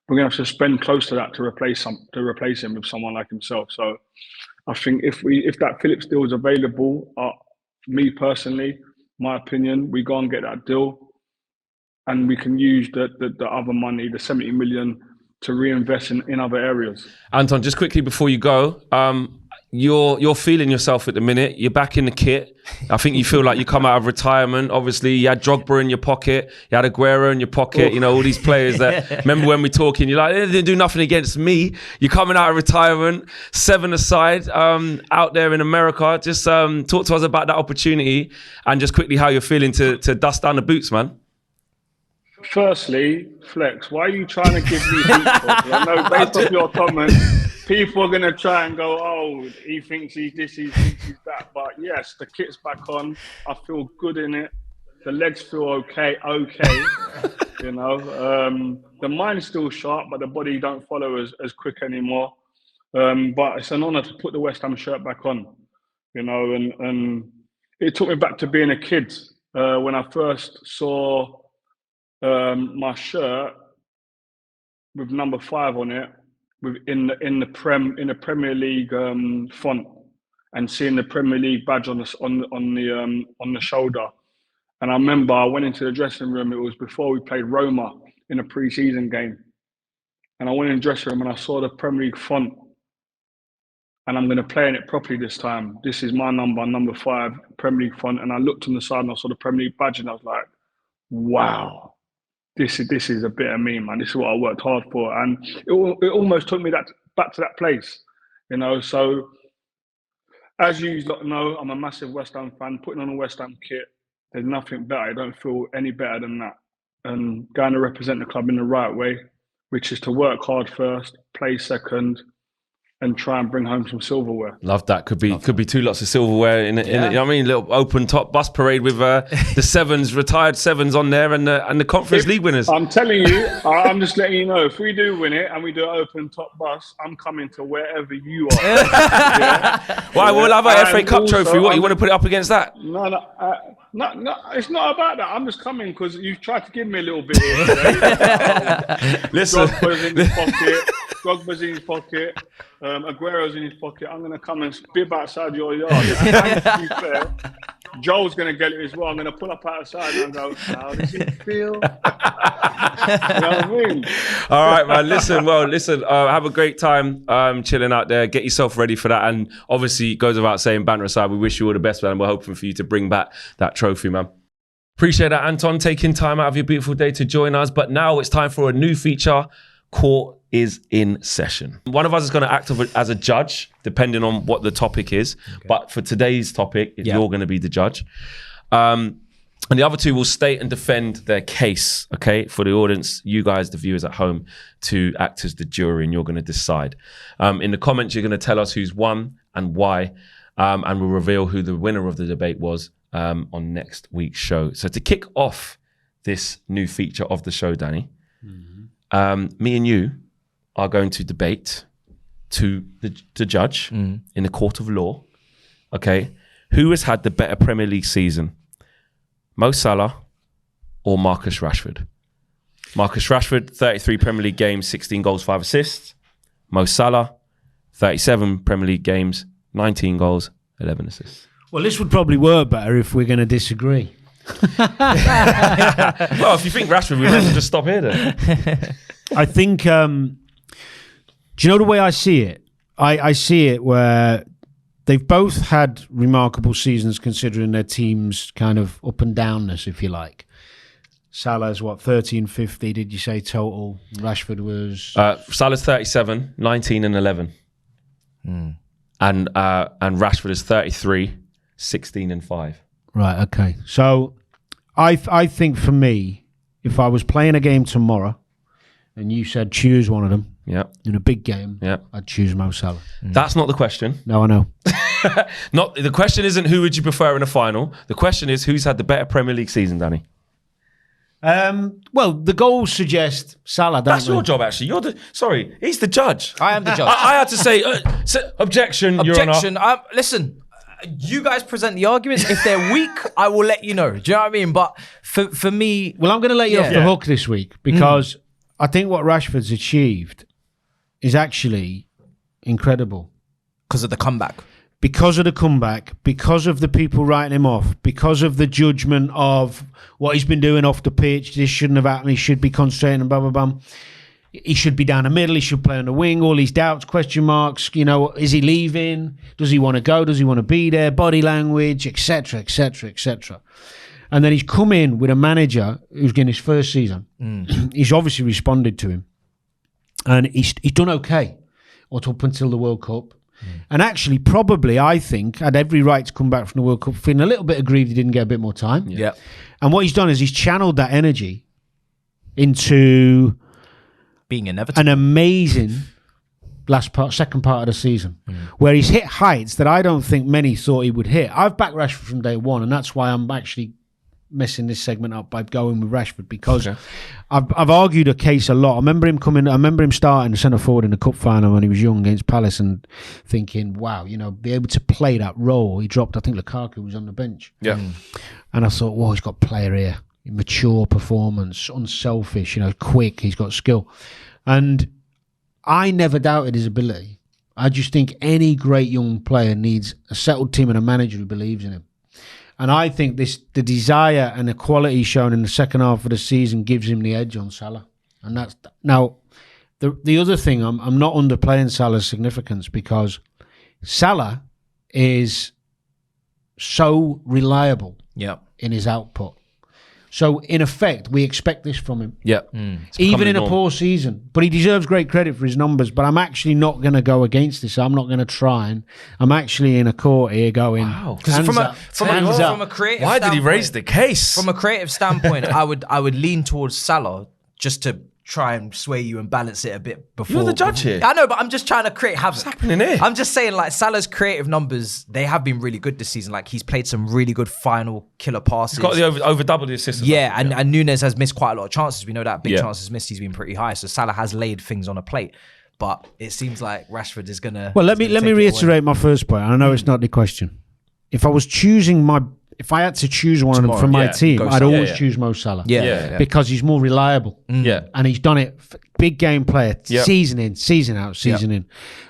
we're going to have to spend close to that to replace him with someone like himself. So I think if that Phillips deal is available, me personally, my opinion, we go and get that deal, and we can use the other money, the 70 million, to reinvest in other areas. Anton, just quickly before you go, you're feeling yourself at the minute. You're back in the kit. I think you feel like you come out of retirement. Obviously, you had Drogba in your pocket. You had Aguero in your pocket. Oof. You know, all these players that... Remember when we're talking, you're like, they didn't do nothing against me. You're coming out of retirement, 7 aside, out there in America. Just talk to us about that opportunity and just quickly how you're feeling to dust down the boots, man. Firstly, Flex, why are you trying to give me heat for? I know based off your comments, people are going to try and go, oh, he thinks he's this, he thinks he's that. But yes, the kit's back on. I feel good in it. The legs feel okay. You know, the mind's still sharp, but the body don't follow as quick anymore. But it's an honour to put the West Ham shirt back on, you know, and it took me back to being a kid when I first saw my shirt with number 5 on it, in the Premier League font, and seeing the Premier League badge on the shoulder. And I remember I went into the dressing room. It was before we played Roma in a pre-season game, and I went in the dressing room and I saw the Premier League font, and I'm going to play in it properly this time. This is my number 5 Premier League font, and I looked on the side and I saw the Premier League badge, and I was like, wow. This is a bit of me, man. This is what I worked hard for, and it almost took me back to that place, you know. So, as you know, I'm a massive West Ham fan. Putting on a West Ham kit, there's nothing better. I don't feel any better than that. And going to represent the club in the right way, which is to work hard first, play second, and try and bring home some silverware. Love that. Could be 2 lots of silverware in it. You know what I mean? Little open top bus parade with the retired sevens on there, and the Conference League winners. I'm telling you, I'm just letting you know, if we do win it and we do an open top bus, I'm coming to wherever you are. Yeah? Why? We'll have a FA Cup trophy. What, you want to put it up against that? No, it's not about that. I'm just coming because you tried to give me a little bit here today. Listen. Drogba's in his pocket. Aguero's in his pocket. I'm going to come and bib outside your yard. And to be fair, Joel's going to get it as well. I'm going to pull up outside and go, how does it feel? You know what I mean? All right, man. Listen, have a great time chilling out there. Get yourself ready for that. And obviously, it goes without saying, banter aside, we wish you all the best, man. We're hoping for you to bring back that trophy, man. Appreciate that, Anton, taking time out of your beautiful day to join us. But now it's time for a new feature. Court is in session. One of us is going to act as a judge, depending on what the topic is. Okay. But for today's topic, you're going to be the judge. And the other two will state and defend their case, okay, for the audience, you guys, the viewers at home, to act as the jury, and you're going to decide. In the comments, you're going to tell us who's won and why, and we'll reveal who the winner of the debate was on next week's show. So to kick off this new feature of the show, Danny, me and you are going to debate to the judge in the court of law, okay, who has had the better Premier League season, Mo Salah or Marcus Rashford? Marcus Rashford, 33 Premier League games, 16 goals, 5 assists. Mo Salah, 37 Premier League games, 19 goals, 11 assists. Well, this would probably work better if we're going to disagree. Well, if you think Rashford, we might just stop here then. I think, do you know the way I see it? I see it where they've both had remarkable seasons considering their team's kind of up and downness, if you like. Salah's 1350, did you say total? Rashford was... Salah's 37, 19 and 11. And Rashford is 33, 16 and 5. Right, okay. So I think for me, if I was playing a game tomorrow and you said choose one of them in a big game, I'd choose Mo Salah. That's not the question. No, I know. The question isn't who would you prefer in a final. The question is who's had the better Premier League season, Danny? Well, the goals suggest Salah. That's your job, actually. Sorry, he's the judge. I am the judge. I had to say objection. Your Honor. Listen, you guys present the arguments. If they're weak, I will let you know. Do you know what I mean? But for me, well, I'm going to let you off the hook this week because I think what Rashford's achieved is actually incredible because of the comeback. Because of the comeback, because of the people writing him off, because of the judgment of what he's been doing off the pitch, this shouldn't have happened, he should be concentrating and blah, blah, blah. He should be down the middle, he should play on the wing, all these doubts, question marks, is he leaving? Does he want to go? Does he want to be there? Body language, etc., etc., etc. And then he's come in with a manager who's getting his first season. He's obviously responded to him. And he's done okay up until the World Cup. And actually, probably, I think, had every right to come back from the World Cup feeling a little bit aggrieved he didn't get a bit more time. Yeah. And what he's done is he's channeled that energy into being inevitable. An amazing second part of the season, where he's hit heights that I don't think many thought he would hit. I've backed Rashford from day one, and that's why I'm actually messing this segment up by going with Rashford because I've argued a case a lot. I remember him starting centre forward in the cup final when he was young against Palace and thinking, wow, be able to play that role. He dropped, I think Lukaku was on the bench. Yeah. And I thought, he's got a player here. Mature performance, unselfish, quick, he's got skill. And I never doubted his ability. I just think any great young player needs a settled team and a manager who believes in him. And I think the desire and the quality shown in the second half of the season gives him the edge on Salah. And that's now the other thing. I'm not underplaying Salah's significance because Salah is so reliable in his output. So in effect, we expect this from him. Yeah, even in a poor season. But he deserves great credit for his numbers. But I'm actually not going to go against this. I'm not going to try and. I'm actually in a court here going. Wow. Because from a creative. Why did he raise the case? From a creative standpoint, I would lean towards Salah just to try and sway you and balance it a bit before. You're the judge here. I know, but I'm just trying to create havoc. What's happening here? I'm just saying, Salah's creative numbers, they have been really good this season. He's played some really good final killer passes. He's got the over double the assists. Yeah, and Nunes has missed quite a lot of chances. We know that big chances missed. He's been pretty high. So Salah has laid things on a plate. But it seems like Rashford is gonna. Well, let me reiterate my first point. I know it's not the question. If I had to choose one of them from my team, I'd always choose Mo Salah. Yeah. Because he's more reliable. Yeah. And he's done it. Big game player, season in, season out, season in.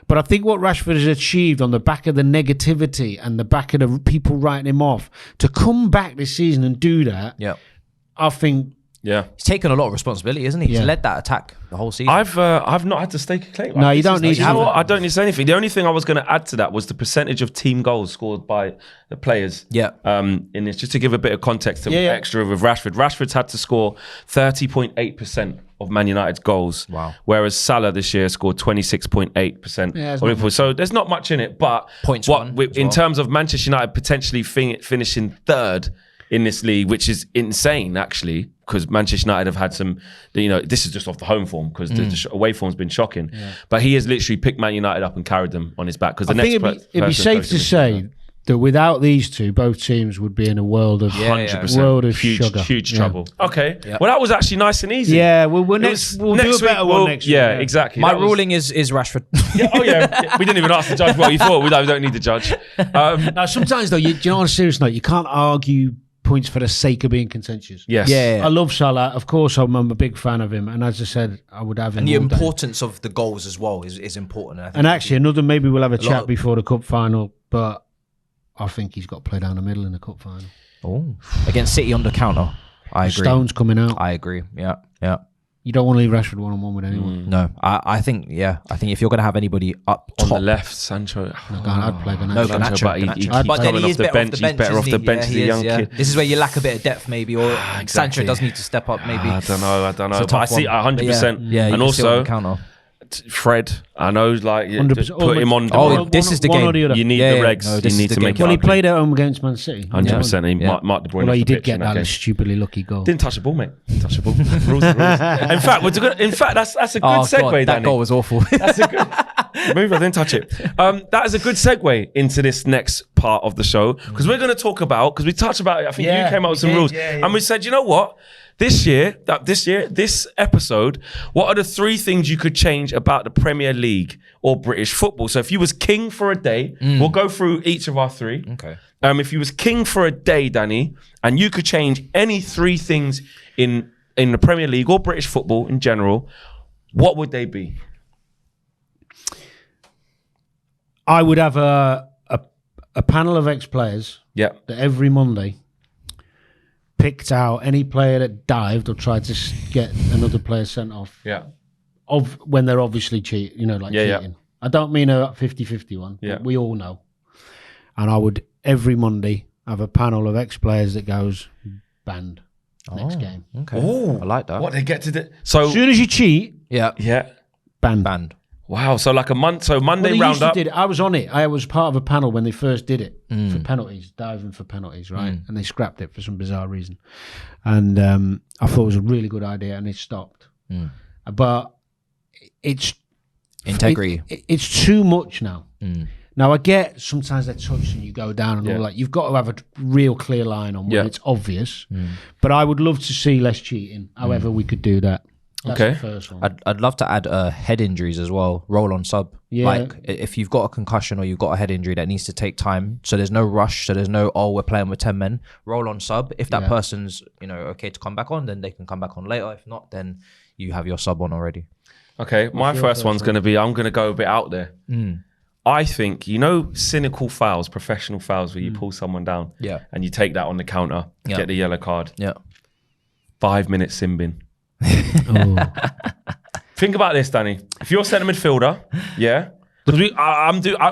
But I think what Rashford has achieved on the back of the negativity and the back of the people writing him off, to come back this season and do that, I think... Yeah, he's taken a lot of responsibility, isn't he? He's led that attack the whole season. I've not had to stake a claim. No, you don't need to. I don't need to say anything. The only thing I was going to add to that was the percentage of team goals scored by the players. Yeah. In this, just to give a bit of context to extra with Rashford. Rashford's had to score 30.8% of Man United's goals. Wow. Whereas Salah this year scored 26.8% of Liverpool. So there's not much in it. But in terms of Manchester United potentially finishing third in this league, which is insane actually, because Manchester United have had some, this is just off the home form because the away form's been shocking. Yeah. But he has literally picked Man United up and carried them on his back. Because it'd be safe to say that without these two, both teams would be in a world of 100%. World of huge trouble. Okay, well that was actually nice and easy. Yeah, we'll do a better one next week. Yeah, exactly. My ruling is Rashford. We didn't even ask the judge what he thought. We don't need the judge. Now, sometimes though, on a serious note, you can't argue points for the sake of being contentious. Yes. I love Salah. Of course, I'm a big fan of him. And as I said, I would have him. And the importance of the goals as well is important. And actually, maybe we'll have a chat before the cup final, but I think he's got to play down the middle in the cup final. Oh, against City under counter. I agree. Stone's coming out. I agree. Yeah. You don't want to leave Rashford one-on-one with anyone. No, I think if you're going to have anybody up on top, the left, Sancho. I'd play Garnacho. No, Sancho, but he Garnacho. keeps But then coming he off is the better bench. off the He's better off the isn't he? bench. He's a young kid. This is where you lack a bit of depth, maybe, or Exactly. Sancho does need to step up, maybe. I don't know. It's a But I tough see one. 100%. Yeah, you and can see it on also, the counter. Fred, I know, like, 100%. put him on. Oh, this is the one game. or the other. You need Yeah, the yeah. regs. No, You this need is to the make game. it Well, he ugly. played at home against Man City. 100%. He Yeah. marked De Bruyne. Although off he the did pitch get in that that game. stupidly lucky goal. Didn't touch the ball, mate. Didn't touch the ball. Rules are rules. In fact, that's a good segue, God, that Danny. goal was awful. That's a good move. I didn't touch it. That is a good segue into this next part of the show because we're going to talk about, because we touched about it. I think you came up with some rules, and we said, you know what? This episode, what are the 3 things you could change about the Premier League or British football? So if you was king for a day, we'll go through each of our 3. Okay. If you was king for a day, Danny, and you could change any 3 things in the Premier League or British football in general, what would they be? I would have a panel of ex-players Yeah. that every Monday picked out any player that dived or tried to get another player sent off Yeah. of when they're obviously cheating, cheating. I don't mean a 50-50 one, Yeah. but we all know. And I would every Monday have a panel of ex-players that goes banned next game. Okay. Ooh. I like that. What they get to do? So As soon as you cheat, Yeah. yeah. banned. Banned. Wow. So like a month. So Monday Well, they used to roundup. did it. I was on it. I was part of a panel when they first did it for penalties, diving for penalties, right? And they scrapped it for some bizarre reason. And I thought it was a really good idea, and it stopped. But it's Integrity. it's too much now. Now I get sometimes they touch and you go down and all that. You've got to have a real clear line on when it's obvious. But I would love to see less cheating. However, we could do that. That's Okay. the first one. I'd love to add head injuries as well. Roll on sub. Yeah. Like if you've got a concussion or you've got a head injury that needs to take time, so there's no rush, so there's no we're playing with 10 men. Roll on sub. If that person's okay to come back on, then they can come back on later. If not, then you have your sub on already. Okay. My first one's going to be, I'm going to go a bit out there. I think, cynical fouls, professional fouls where you pull someone down and you take that on the counter, get the yellow card. Yeah. 5-minute sin bin. Think about this, Danny. If you're a centre midfielder, because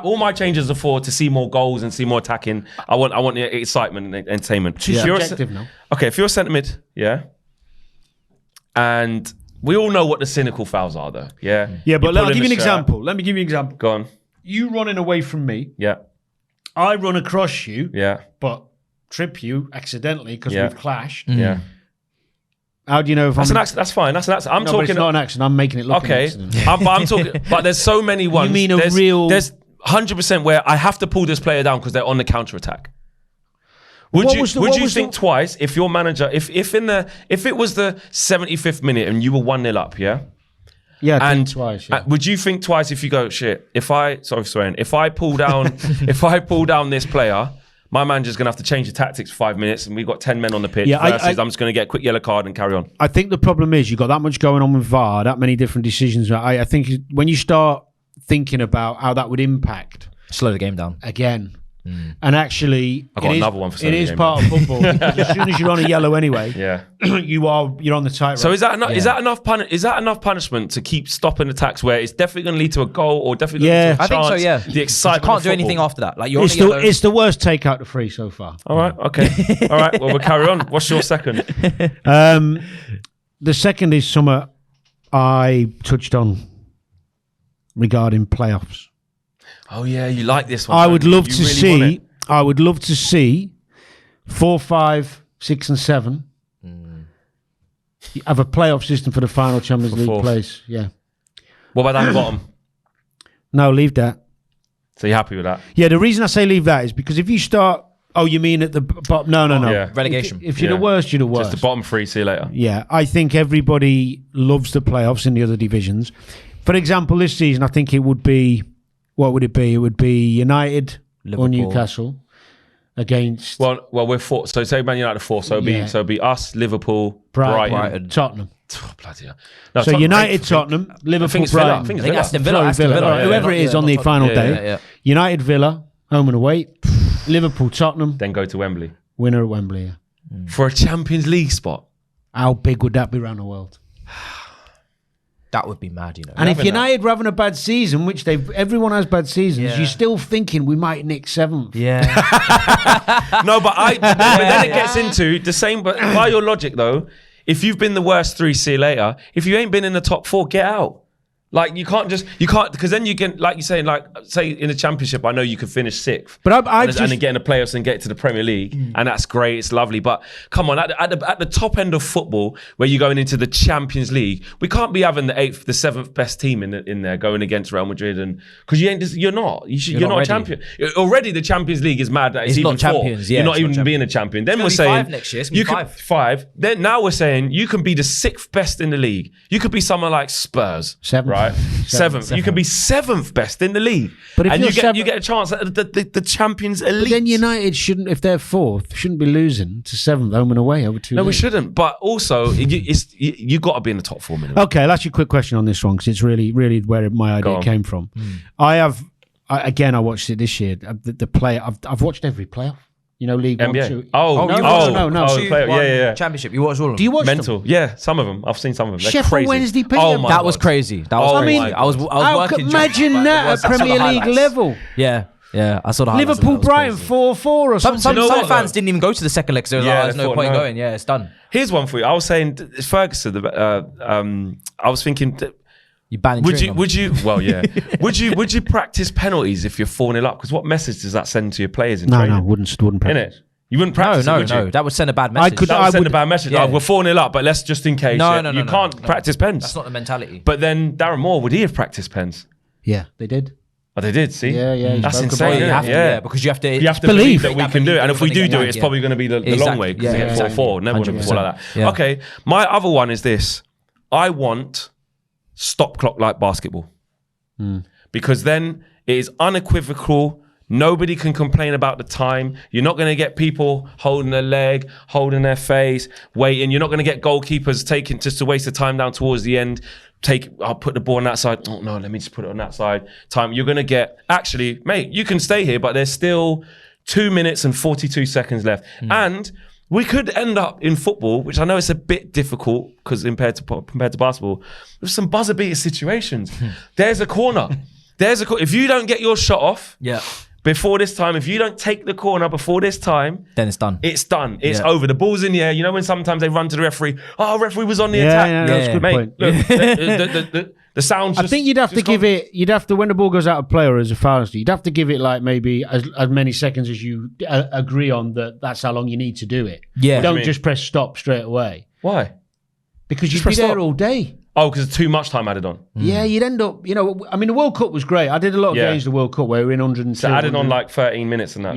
all my changes are to see more goals and see more attacking. I want the excitement and entertainment. Too subjective now. Okay, if you're a centre mid, and we all know what the cynical fouls are, though. Yeah, But You I'll pull in give you the an shirt. example. Let me give you an example. Go on. You running away from me, Yeah, I run across you, yeah, but trip you accidentally because Yeah. we've clashed. yeah. How do you know if That's I'm... an accident. That's fine. That's an accident. I'm No, but talking. it's not an accident. I'm making it look Okay, an accident. I'm talking. But there's so many ones. mean there's, real... There's 100% where I have to pull this player down because they're on the counter attack. Would you think twice if your manager, if it was the 75th minute and you were 1-0 up, yeah? Yeah, I And think twice. Yeah. would you think twice if you go, shit, if I pull down this player, my manager's gonna have to change the tactics for 5 minutes and we've got 10 men on the pitch versus I'm just gonna get a quick yellow card and carry on. I think the problem is you've got that much going on with VAR, that many different decisions. I think when you start thinking about how that would impact, Slow the game down. again, and actually, I got another one for it is part of football. Because as soon as you're on a yellow anyway, Yeah. you're on the tightrope. So is that enough punishment to keep stopping attacks where it's definitely going to lead to a goal or definitely going to I a chance? think so, yeah. The excitement. You can't of do anything football. after that. Like you're it's, on a yellow. it's the worst take out the free so far. All right. Okay. All right. Well, we'll carry on. What's your second? The second is something I touched on regarding playoffs. Oh yeah, you like this one. I don't would you? love You to really want see. I would love to see 4, 5, 6, and 7 have a playoff system for the final Champions League fourth. place. Yeah. What about down the bottom? No, leave that. So you happy with that? Yeah, the reason I say leave that is because if you start, you mean at the bottom? No. Yeah. Relegation. If you're the worst, you're the worst. Just the bottom 3. See you later. Yeah, I think everybody loves the playoffs in the other divisions. For example, this season, I think it would be, what would it be? It would be United Liverpool. or Newcastle against Well, we're 4. So say Man United 4. So it'd be us, Liverpool, Brighton. Tottenham. Oh, bloody hell. No, So Tottenham, United, I Tottenham, Liverpool, it's Villa. Brighton. I think I think Aston Villa. Sorry, Aston Villa. Villa. Whoever it is on the not final Tottenham. day. Yeah. United, Villa, home and away. Liverpool, Tottenham, Then go to Wembley winner at Wembley. Yeah. for a Champions League spot. How big would that be around the world? That would be mad, you know. And if United were having a bad season, which everyone has bad seasons, you're still thinking we might nick 7th. Yeah. No, but then it gets into the same. But by your logic, though, if you've been the worst 3, see you later. If you ain't been in the top 4, get out. Like you can't because then you can, like you're saying, like say in the Championship, I know you could finish 6th, but and then get in the playoffs and get to the Premier League, and that's great, it's lovely. But come on, at the top end of football, where you're going into the Champions League, we can't be having the 8th, the 7th best team in there going against Real Madrid, and because you're not a champion already. The Champions League is mad that it's even not champions. You're not even being a champion. Then we're saying 5 next year. You could 5. Then now we're saying you can be the 6th best in the league. You could be someone like Spurs, 7th. right? 7th. You can be 7th best in the league, but if you get a chance at the Champions Elite. But then United shouldn't, if they're 4th, shouldn't be losing to 7th home and away over 2. No, we shouldn't. But also, you got to be in the top 4 minimum. Okay, I'll ask you a quick question on this one because it's really, really where my idea came from. I watched it this year. The play, I've watched every playoff. You know, League NBA. 1, 2. No. Yeah. Championship. You watch all of them. Do you watch Mental? them? Yeah, some of them. I've seen some of them. They're Sheffield crazy. Wednesday, That was crazy. That was crazy. I was working. Imagine that at Premier League level. Yeah. I saw the highlights. Liverpool, Brighton, 4-4 or something. Some fans didn't even go to the second leg because there's no point going. Yeah, it's done. Here's one for you. I was saying, Ferguson. I was thinking. You banning would you? Well, yeah. would you practice penalties if you're 4-0 up? Because what message does that send to your players in training? No, wouldn't practice. Innit? You wouldn't practice it, would you? No. That would send a bad message. That would send a bad message. Yeah. We're 4-0 up, but let's just in case. No. You can't practice pens. That's not the mentality. But then Darren Moore, would he have practiced pens? Yeah, they did. Oh, they did, see? Yeah. That's insane, because you have to believe that we can do it. And if we do it, it's probably going to be the long way because we get 4-4. Never want to fall like that. Yeah. Okay, my other one is this. I want stop clock like basketball. Because then it is unequivocal. Nobody can complain about the time. You're not going to get people holding their leg, holding their face, waiting. You're not going to get goalkeepers taking just to waste the time down towards the end. I'll put the ball on that side. Oh no, let me just put it on that side. Time. You're going to get, actually, mate, you can stay here, but there's still 2 minutes and 42 seconds left. And we could end up in football, which I know it's a bit difficult because compared to basketball, with some buzzer beater situations. There's a corner. If you don't get your shot off, before this time, if you don't take the corner before this time, then it's done. It's done. It's over. The ball's in the air. You know when sometimes they run to the referee. Oh, referee was on the attack. That's a good point. Look, the sound. I think you'd have to give it. You'd have to, when the ball goes out of play or as a foul, you'd have to give it like maybe as many seconds as you agree on that's how long you need to do it. Yeah. Don't just press stop straight away. Why? Because you'd be there all day. Oh, because there's too much time added on. Yeah, you'd end up, I mean, the World Cup was great. I did a lot of games the World Cup where we were in 102. So added on like 13 minutes and that.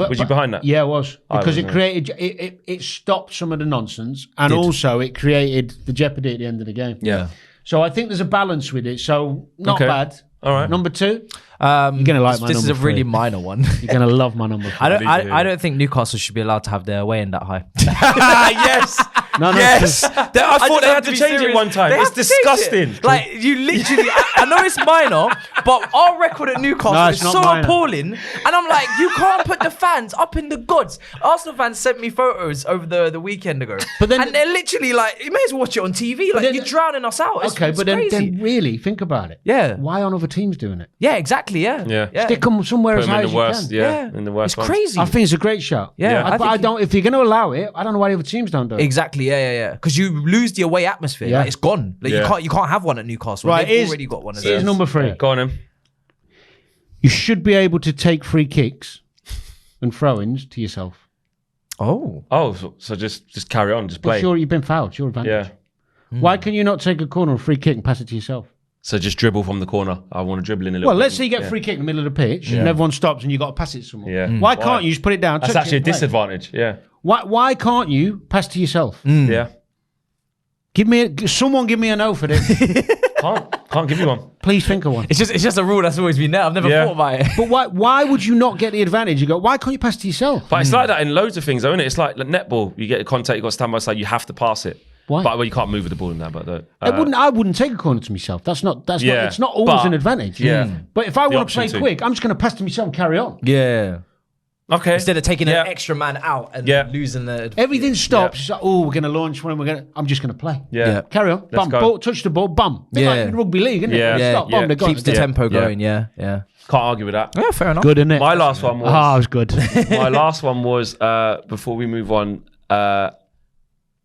Was you behind that? Yeah, I was. Because it created, it stopped some of the nonsense and also it created the jeopardy at the end of the game. Yeah. So I think there's a balance with it. So not bad. All right. Number 2. You're gonna like my number 3. This is a really minor one. You're gonna love my number 3. I don't think Newcastle should be allowed to have their away end that high. Yes. No. Yes. I thought they had to change it one time. It's disgusting. Like, you literally, I know it's minor, but our record at Newcastle is so appalling. And I'm like, you can't put the fans up in the gods. Arsenal fans sent me photos over the weekend ago. And they're literally like, you may as well watch it on TV. Like, you're drowning us out. It's then really think about it. Yeah. Why aren't other teams doing it? Yeah, exactly. Yeah. Stick them somewhere as high as you can. Yeah, in the worst. It's crazy. I think it's a great shout. Yeah. But I don't. If you're going to allow it, I don't know why the other teams don't do it. Exactly. Yeah. Because you lose the away atmosphere. Yeah. Like, it's gone. Like, you can't have one at Newcastle. Right. They've already got one. Here's number 3. Go on, him. You should be able to take free kicks and throw-ins to yourself. Oh, so just carry on, just play. Well, sure, you've been fouled. It's your advantage. Yeah. Why can you not take a corner or free kick and pass it to yourself? So just dribble from the corner. I want to dribble in a little bit. Well, let's say you get a free kick in the middle of the pitch and everyone stops and you've got to pass it to someone. Yeah. Why can't you just put it down? That's actually a disadvantage. Yeah. Why can't you pass to yourself? Yeah. Someone give me a no for this. Can't give you one. Please think of one. it's just a rule that's always been there. I've never thought about it. But why would you not get the advantage? You go, why can't you pass to yourself? But it's like that in loads of things, though, isn't it? It's like netball. You get contact, you got to stand by side, you have to pass it. Why? But you can't move with the ball in there. But I wouldn't take a corner to myself. It's not always an advantage. Yeah. But if I want to option play too. quick, I'm just going to pass to myself and carry on. Yeah. Okay. Instead of taking an extra man out and losing the... Everything stops. It's like, we're going to launch one. I'm just going to play. Yeah. Carry on. Bum. Ball, touch the ball. Bum. Bit like in rugby league, isn't it? Yeah. Stop, bum, Keeps the tempo going. Yeah. Can't argue with that. Yeah, fair enough. Good, isn't it? My last one was... it was good. My last one was, before we move on,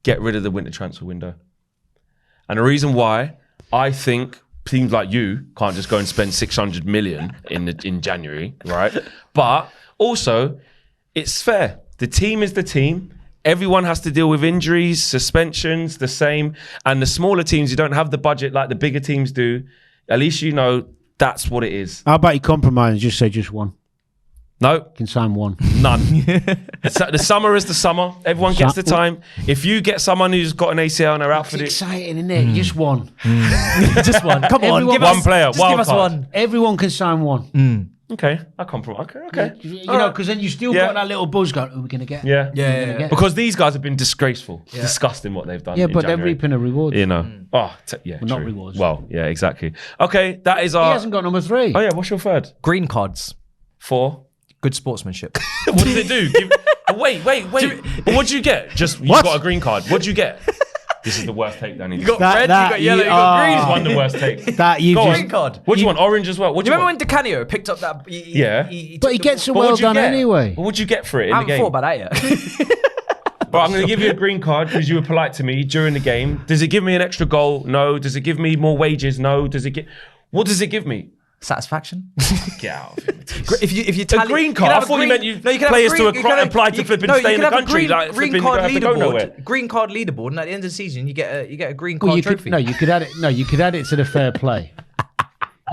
get rid of the winter transfer window. And the reason why, I think teams like you can't just go and spend 600 million in January, right? But also, it's fair. The team is the team. Everyone has to deal with injuries, suspensions, the same. And the smaller teams, you don't have the budget like the bigger teams do. At least you know that's what it is. How about you compromise and just say just one? No. You can sign one. None. The summer is the summer. Everyone gets the time. If you get someone who's got an ACL and they're out for It's it. exciting, isn't it? Just one. Just one. Come on. Everyone- Give One us, player, just wild give us card. one. Everyone can sign one. Okay, I compromise. Okay. You know, because then you still got that little buzz going, who are we going to get? Yeah. Because these guys have been disgraceful, disgusting what they've done. Yeah, in but they're January. reaping a reward. You know. Well, not true. rewards. Well, yeah, exactly. Okay, that is He our. hasn't got number 3. Oh yeah, what's your third? Green cards. 4. Good sportsmanship. What does it do? Wait. But what do you get? Just you got a green card. What do you get? This is the worst take, Danny. You got red, you got yellow, you got green. This is one of the worst takes. That you Go just, on. Green card. What do you want? Orange as well. What do You you remember want? when Di Canio picked up that? but he gets a But well what'd you done get? anyway. What would you get for it in I the haven't game? thought about that yet. But I'm going to give you a green card because you were polite to me during the game. Does it give me an extra goal? No. Does it give me more wages? No. What does it give me? Satisfaction. Get out of here. If you tally, A green card? I thought you meant players to apply to flip and stay in the country. Like green flipping, you card don't have to go nowhere. leaderboard. Green card leaderboard, and at the end of the season, you get a green card Well, you trophy. could add it. No, you could add it to the fair play.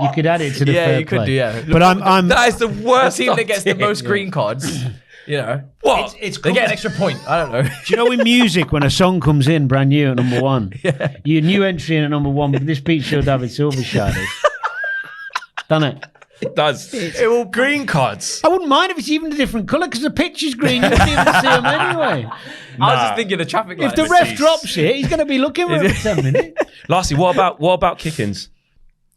You could add it to the fair play. Yeah, you could do. Yeah, But I'm. that is the worst The team that gets the idea. most green cards. You know What? They get an extra point. I don't know. Do you know in music when a song comes in brand new at number 1, your new entry in at number 1, but this beats your David Silver shadow. Done it. It does. It will green cards. I wouldn't mind if it's even a different colour because the picture's green. You wouldn't even see them anyway. I was just thinking of traffic lights. If the ref drops it, he's going to be looking for it for 10 minutes. Lastly, what about kick-ins?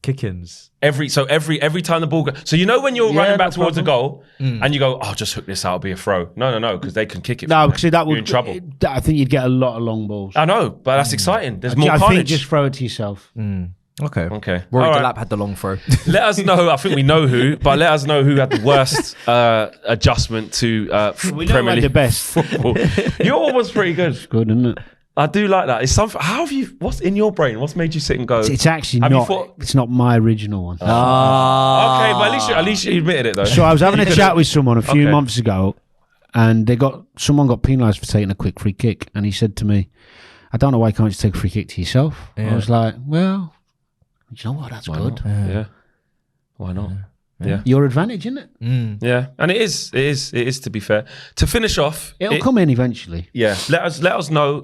Kick-ins. Every time the ball goes. So you know when you're running back towards a goal and you go, oh, just hook this out, it'll be a throw. No, because they can kick it. No, because that would. You're in trouble. I think you'd get a lot of long balls. I know, but that's exciting. There's more I carnage. think just throw it to yourself. Okay. All Rory right. Delap had the long throw. Let us know. I think we know who, but let us know who had the worst adjustment to We know Premier who had League the best. football. Your was pretty good. Good, isn't it? I do like that. It's something. How have you? What's in your brain? What's made you sit and go? It's actually Have you not. thought- It's not my original one. Okay, but at least you admitted it though. So I was having a chat with someone a few Okay. months ago, and someone got penalised for taking a quick free kick, and he said to me, "I don't know why can't you take a free kick to yourself?" I was like, "Well, you know what? That's good. Yeah. Why not? Yeah. Your advantage, isn't it? Yeah. And it is to be fair. To finish off, It'll come in eventually." Yeah. Let us know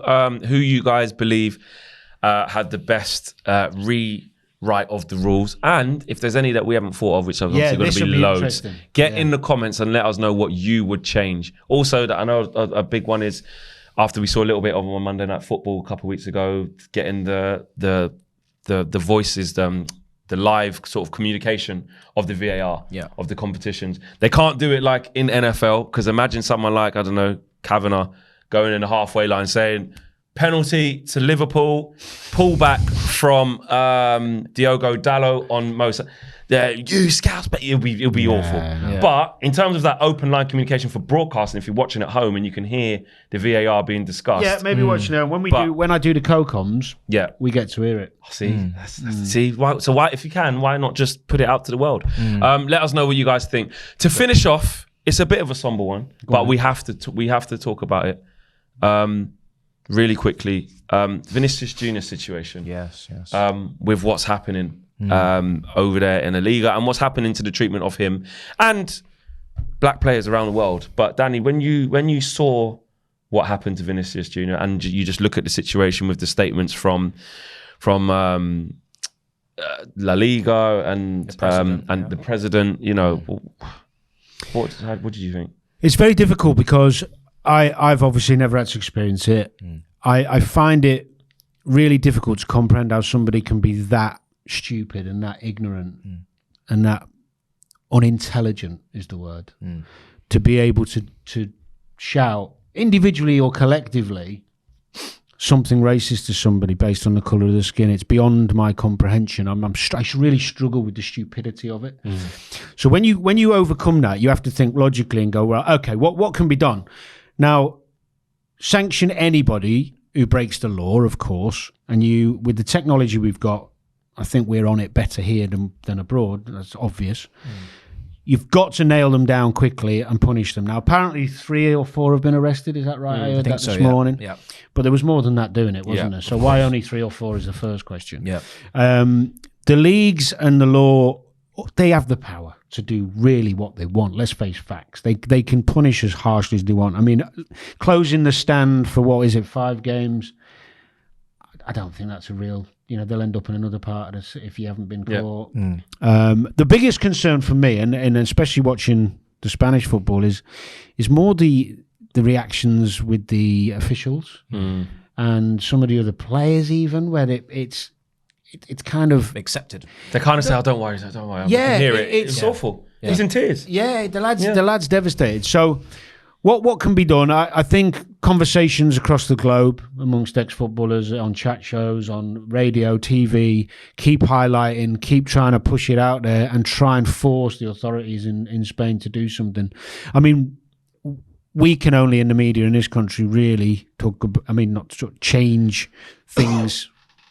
who you guys believe had the best rewrite of the rules, and if there's any that we haven't thought of, which are obviously going to be loads. interesting. Get in the comments and let us know what you would change. Also, that I know a big one is after we saw a little bit of on Monday Night Football a couple of weeks ago, getting the voices, the live sort of communication of the VAR of the competitions. They can't do it like in NFL, because imagine someone like, I don't know, Kavanagh going in the halfway line saying, penalty to Liverpool, pullback from Diogo Dalot on Mo Salah. Yeah, you scouts, but it'll be awful. Yeah. But in terms of that open line communication for broadcasting, if you're watching at home and you can hear the VAR being discussed. Yeah, maybe watching it. When I do the co-coms, we get to hear it. See, see. Why, if you can, why not just put it out to the world? Let us know what you guys think. To finish off, it's a bit of a somber one, but we have to talk about it really quickly. Vinicius Junior situation. Yes. With what's happening over there in the Liga and what's happening to the treatment of him and black players around the world. But Danny, when you saw what happened to Vinicius Junior and you just look at the situation with the statements from La Liga and the president, you know, what did you think? It's very difficult because I've obviously never had to experience it. I find it really difficult to comprehend how somebody can be that stupid and that ignorant and that unintelligent is the word to be able to shout individually or collectively something racist to somebody based on the colour of the skin. It's beyond my comprehension. I really struggle with the stupidity of it. So when you overcome that, you have to think logically and go, well, okay, what can be done? Now, sanction anybody who breaks the law, of course, and with the technology we've got, I think we're on it better here than abroad. That's obvious. You've got to nail them down quickly and punish them. Now, apparently 3 or 4 have been arrested. Is that right? I heard that this morning. Yeah. But there was more than that doing it, wasn't there? So why only 3 or 4 is the first question. Yeah. The leagues and the law, they have the power to do really what they want. Let's face facts. They can punish as harshly as they want. I mean, closing the stand for 5 games, I don't think that's a real... they'll end up in another part of this if you haven't been caught. The biggest concern for me, and especially watching the Spanish football, is more the reactions with the officials and some of the other players, even where it's kind of accepted. They kind of say, "Oh, don't worry, don't worry." I can hear it. It's awful. Yeah. He's in tears. Yeah, the lad's devastated. So. What can be done? I think conversations across the globe amongst ex-footballers on chat shows, on radio, TV, keep highlighting, keep trying to push it out there and try and force the authorities in Spain to do something. I mean, we can only in the media in this country really change things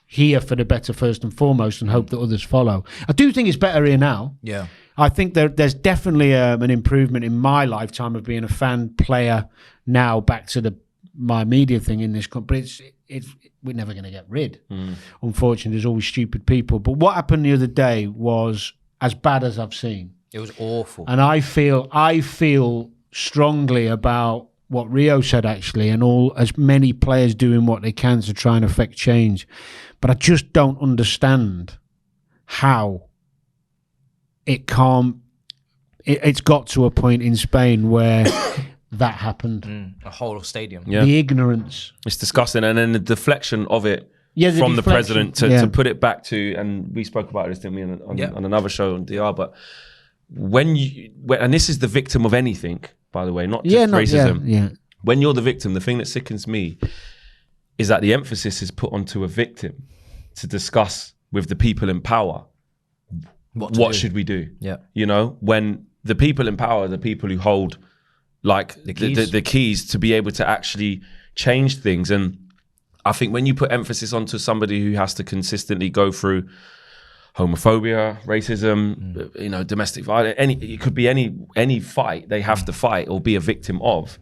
here for the better first and foremost and hope that others follow. I do think it's better here now. Yeah. I think there's definitely an improvement in my lifetime of being a fan player now back to my media thing in this country. But we're never going to get rid. Unfortunately, there's always stupid people. But what happened the other day was as bad as I've seen. It was awful. And I feel strongly about what Rio said, actually, and as many players doing what they can to try and affect change. But I just don't understand how it's got to a point in Spain where that happened. A whole stadium. Yeah. The ignorance. It's disgusting. And then the deflection of it from the president to put it back to, and we spoke about this, didn't we, on another show on DR, but and this is the victim of anything, by the way, not just racism. When you're the victim, the thing that sickens me is that the emphasis is put onto a victim to discuss with the people in power what should we do? Yeah. When the people in power are the people who hold the keys to be able to actually change things. And I think when you put emphasis onto somebody who has to consistently go through homophobia, racism, domestic violence, it could be any fight they have to fight or be a victim of.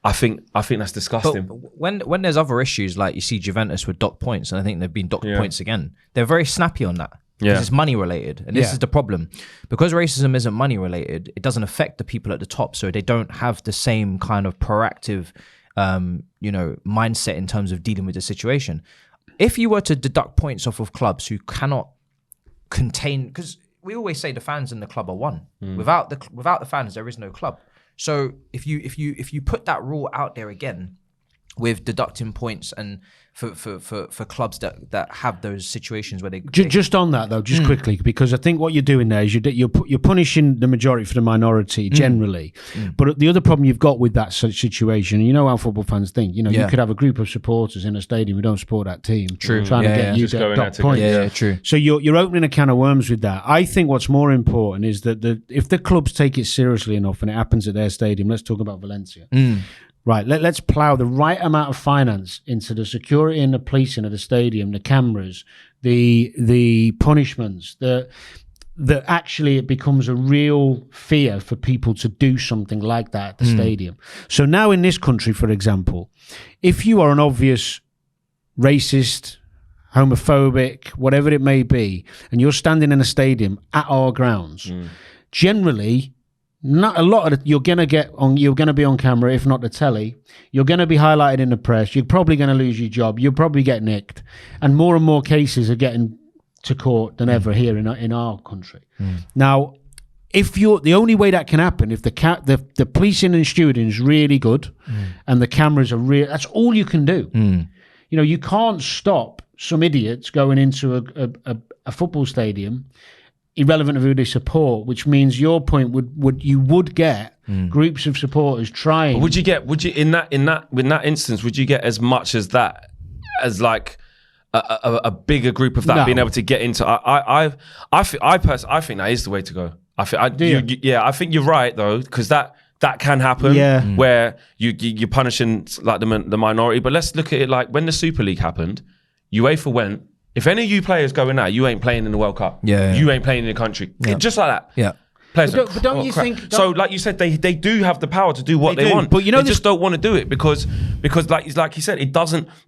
I think that's disgusting. But when there's other issues, like you see Juventus with docked points, and I think they've been docked points again, they're very snappy on that. Because it's money related. And this is the problem. Because racism isn't money related, it doesn't affect the people at the top. So they don't have the same kind of proactive, mindset in terms of dealing with the situation. If you were to deduct points off of clubs who cannot contain, because we always say the fans in the club are one. Without the fans, there is no club. So if you put that rule out there again, with deducting points and for clubs that have those situations where they just on that though, just quickly, because I think what you're doing there is you're punishing the majority for the minority generally. But the other problem you've got with that situation, how football fans think, you could have a group of supporters in a stadium who don't support that team, trying to get you to dot points. Yeah, true. So you're opening a can of worms with that. I think what's more important is that if the clubs take it seriously enough and it happens at their stadium, let's talk about Valencia. Right, let's plough the right amount of finance into the security and the policing of the stadium, the cameras, the punishments, that actually it becomes a real fear for people to do something like that at the stadium. So now in this country, for example, if you are an obvious racist, homophobic, whatever it may be, and you're standing in a stadium at our grounds, generally... Not a lot of you're gonna be on camera, if not the telly. You're gonna be highlighted in the press. You're probably gonna lose your job. You'll probably get nicked, and more cases are getting to court than ever here in our country. Now, if the only way that can happen if the policing and stewarding is really good, and the cameras are real, that's all you can do. You can't stop some idiots going into a football stadium irrelevant of who they support, which means your point would get groups of supporters trying. Would you in that instance, would you get as much as that, as like a bigger group of that being able to get into? I personally, I think that is the way to go. I think you're right though, because that can happen where you're punishing like the minority. But let's look at it like when the Super League happened, UEFA went, if any of you players go in now, you ain't playing in the World Cup. You ain't playing in the country. Just like that. Yeah. But don't you think? So, like you said, they do have the power to do what they want, but they just don't want to do it because like you said,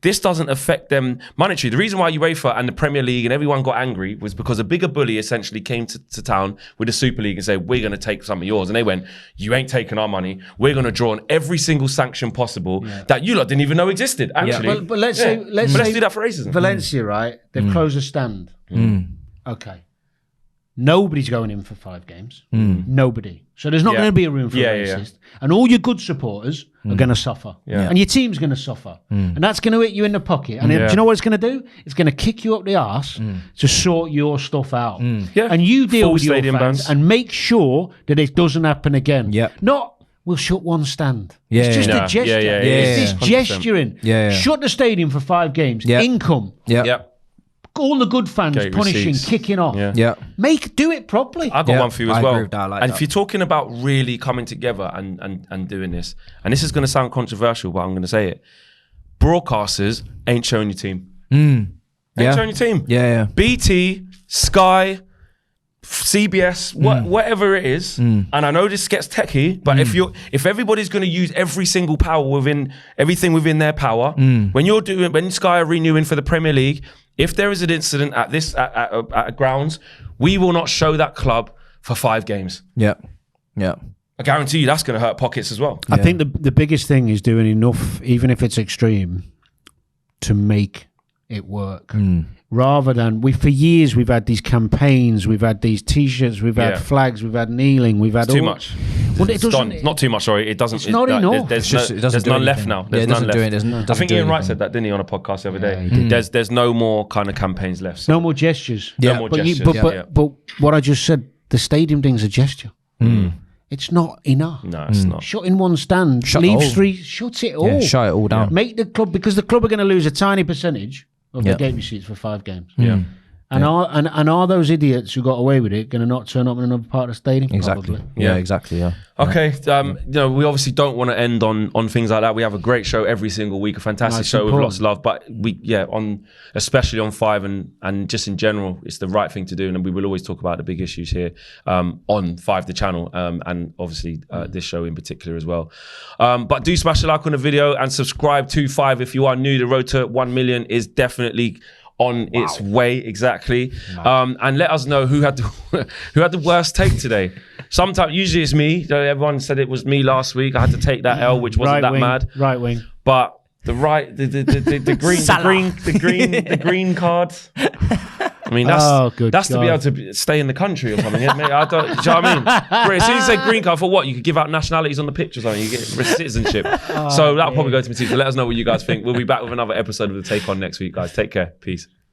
this doesn't affect them monetarily. The reason why UEFA and the Premier League and everyone got angry was because a bigger bully essentially came to town with the Super League and said, we're going to take some of yours, and they went, you ain't taking our money. We're going to draw on every single sanction possible that you lot didn't even know existed. Actually, but let's say do that for racism. Valencia, right? They've closed a stand. Okay. Nobody's going in for 5 games. Nobody. So there's not going to be a room for a racist. And all your good supporters are going to suffer. And your team's going to suffer. And that's going to hit you in the pocket. And do you know what it's going to do? It's going to kick you up the arse to sort your stuff out. And you deal with your fans and make sure that it doesn't happen again. Not, we'll shut one stand. It's just a gesture. It's this gesturing. Shut the stadium for 5 games. Income. All the good fans punishing, receipts. Kicking off. Do it properly. I got one for you as well. And if you're talking about really coming together and doing this, and this is going to sound controversial, but I'm going to say it. Broadcasters ain't showing your team. Ain't showing your team. BT, Sky, CBS, whatever it is. And I know this gets techie, but if everybody's going to use every single power everything within their power, when Sky are renewing for the Premier League, if there is an incident at grounds, we will not show that club for 5 games. I guarantee you that's going to hurt pockets as well. I think the biggest thing is doing enough, even if it's extreme, to make it work. Rather than for years we've had these campaigns, we've had these T-shirts, we've had flags, we've had kneeling, we've had too much. Well, it doesn't. It's not too much. Sorry, it doesn't. It's not enough. There's none left now. There's none left. I think Ian Wright said that, didn't he, on a podcast the other day? There's no more kind of campaigns left. So. No more gestures. No more gestures. But what I just said, the stadium thing's a gesture. It's not enough. No, it's not. Shutting one stand, leaves 3, shuts it all. Shut it all down. Make the club, because the club are going to lose a tiny percentage of the gate receipts for 5 games. And are those idiots who got away with it going to not turn up in another part of the stadium? Exactly. Probably. Exactly. Okay. We obviously don't want to end on things like that. We have a great show every single week, a fantastic show with lots of love. But especially on 5 and just in general, it's the right thing to do. And we will always talk about the big issues here on 5 the channel, and obviously this show in particular as well. But do smash the like on the video and subscribe to 5 if you are new. The road to 1 million is definitely on its way, exactly. And let us know who had the worst take today. Sometimes, usually it's me. Everyone said it was me last week. I had to take that L, which wasn't mad. Right wing. But the green card. I mean, that's to be able to stay in the country or something. I don't, do you know what I mean? As soon as you say green card, for what? You could give out nationalities on the picture or something. You get citizenship. So that'll probably go to Matisse. So let us know what you guys think. We'll be back with another episode of The Take On next week, guys. Take care. Peace.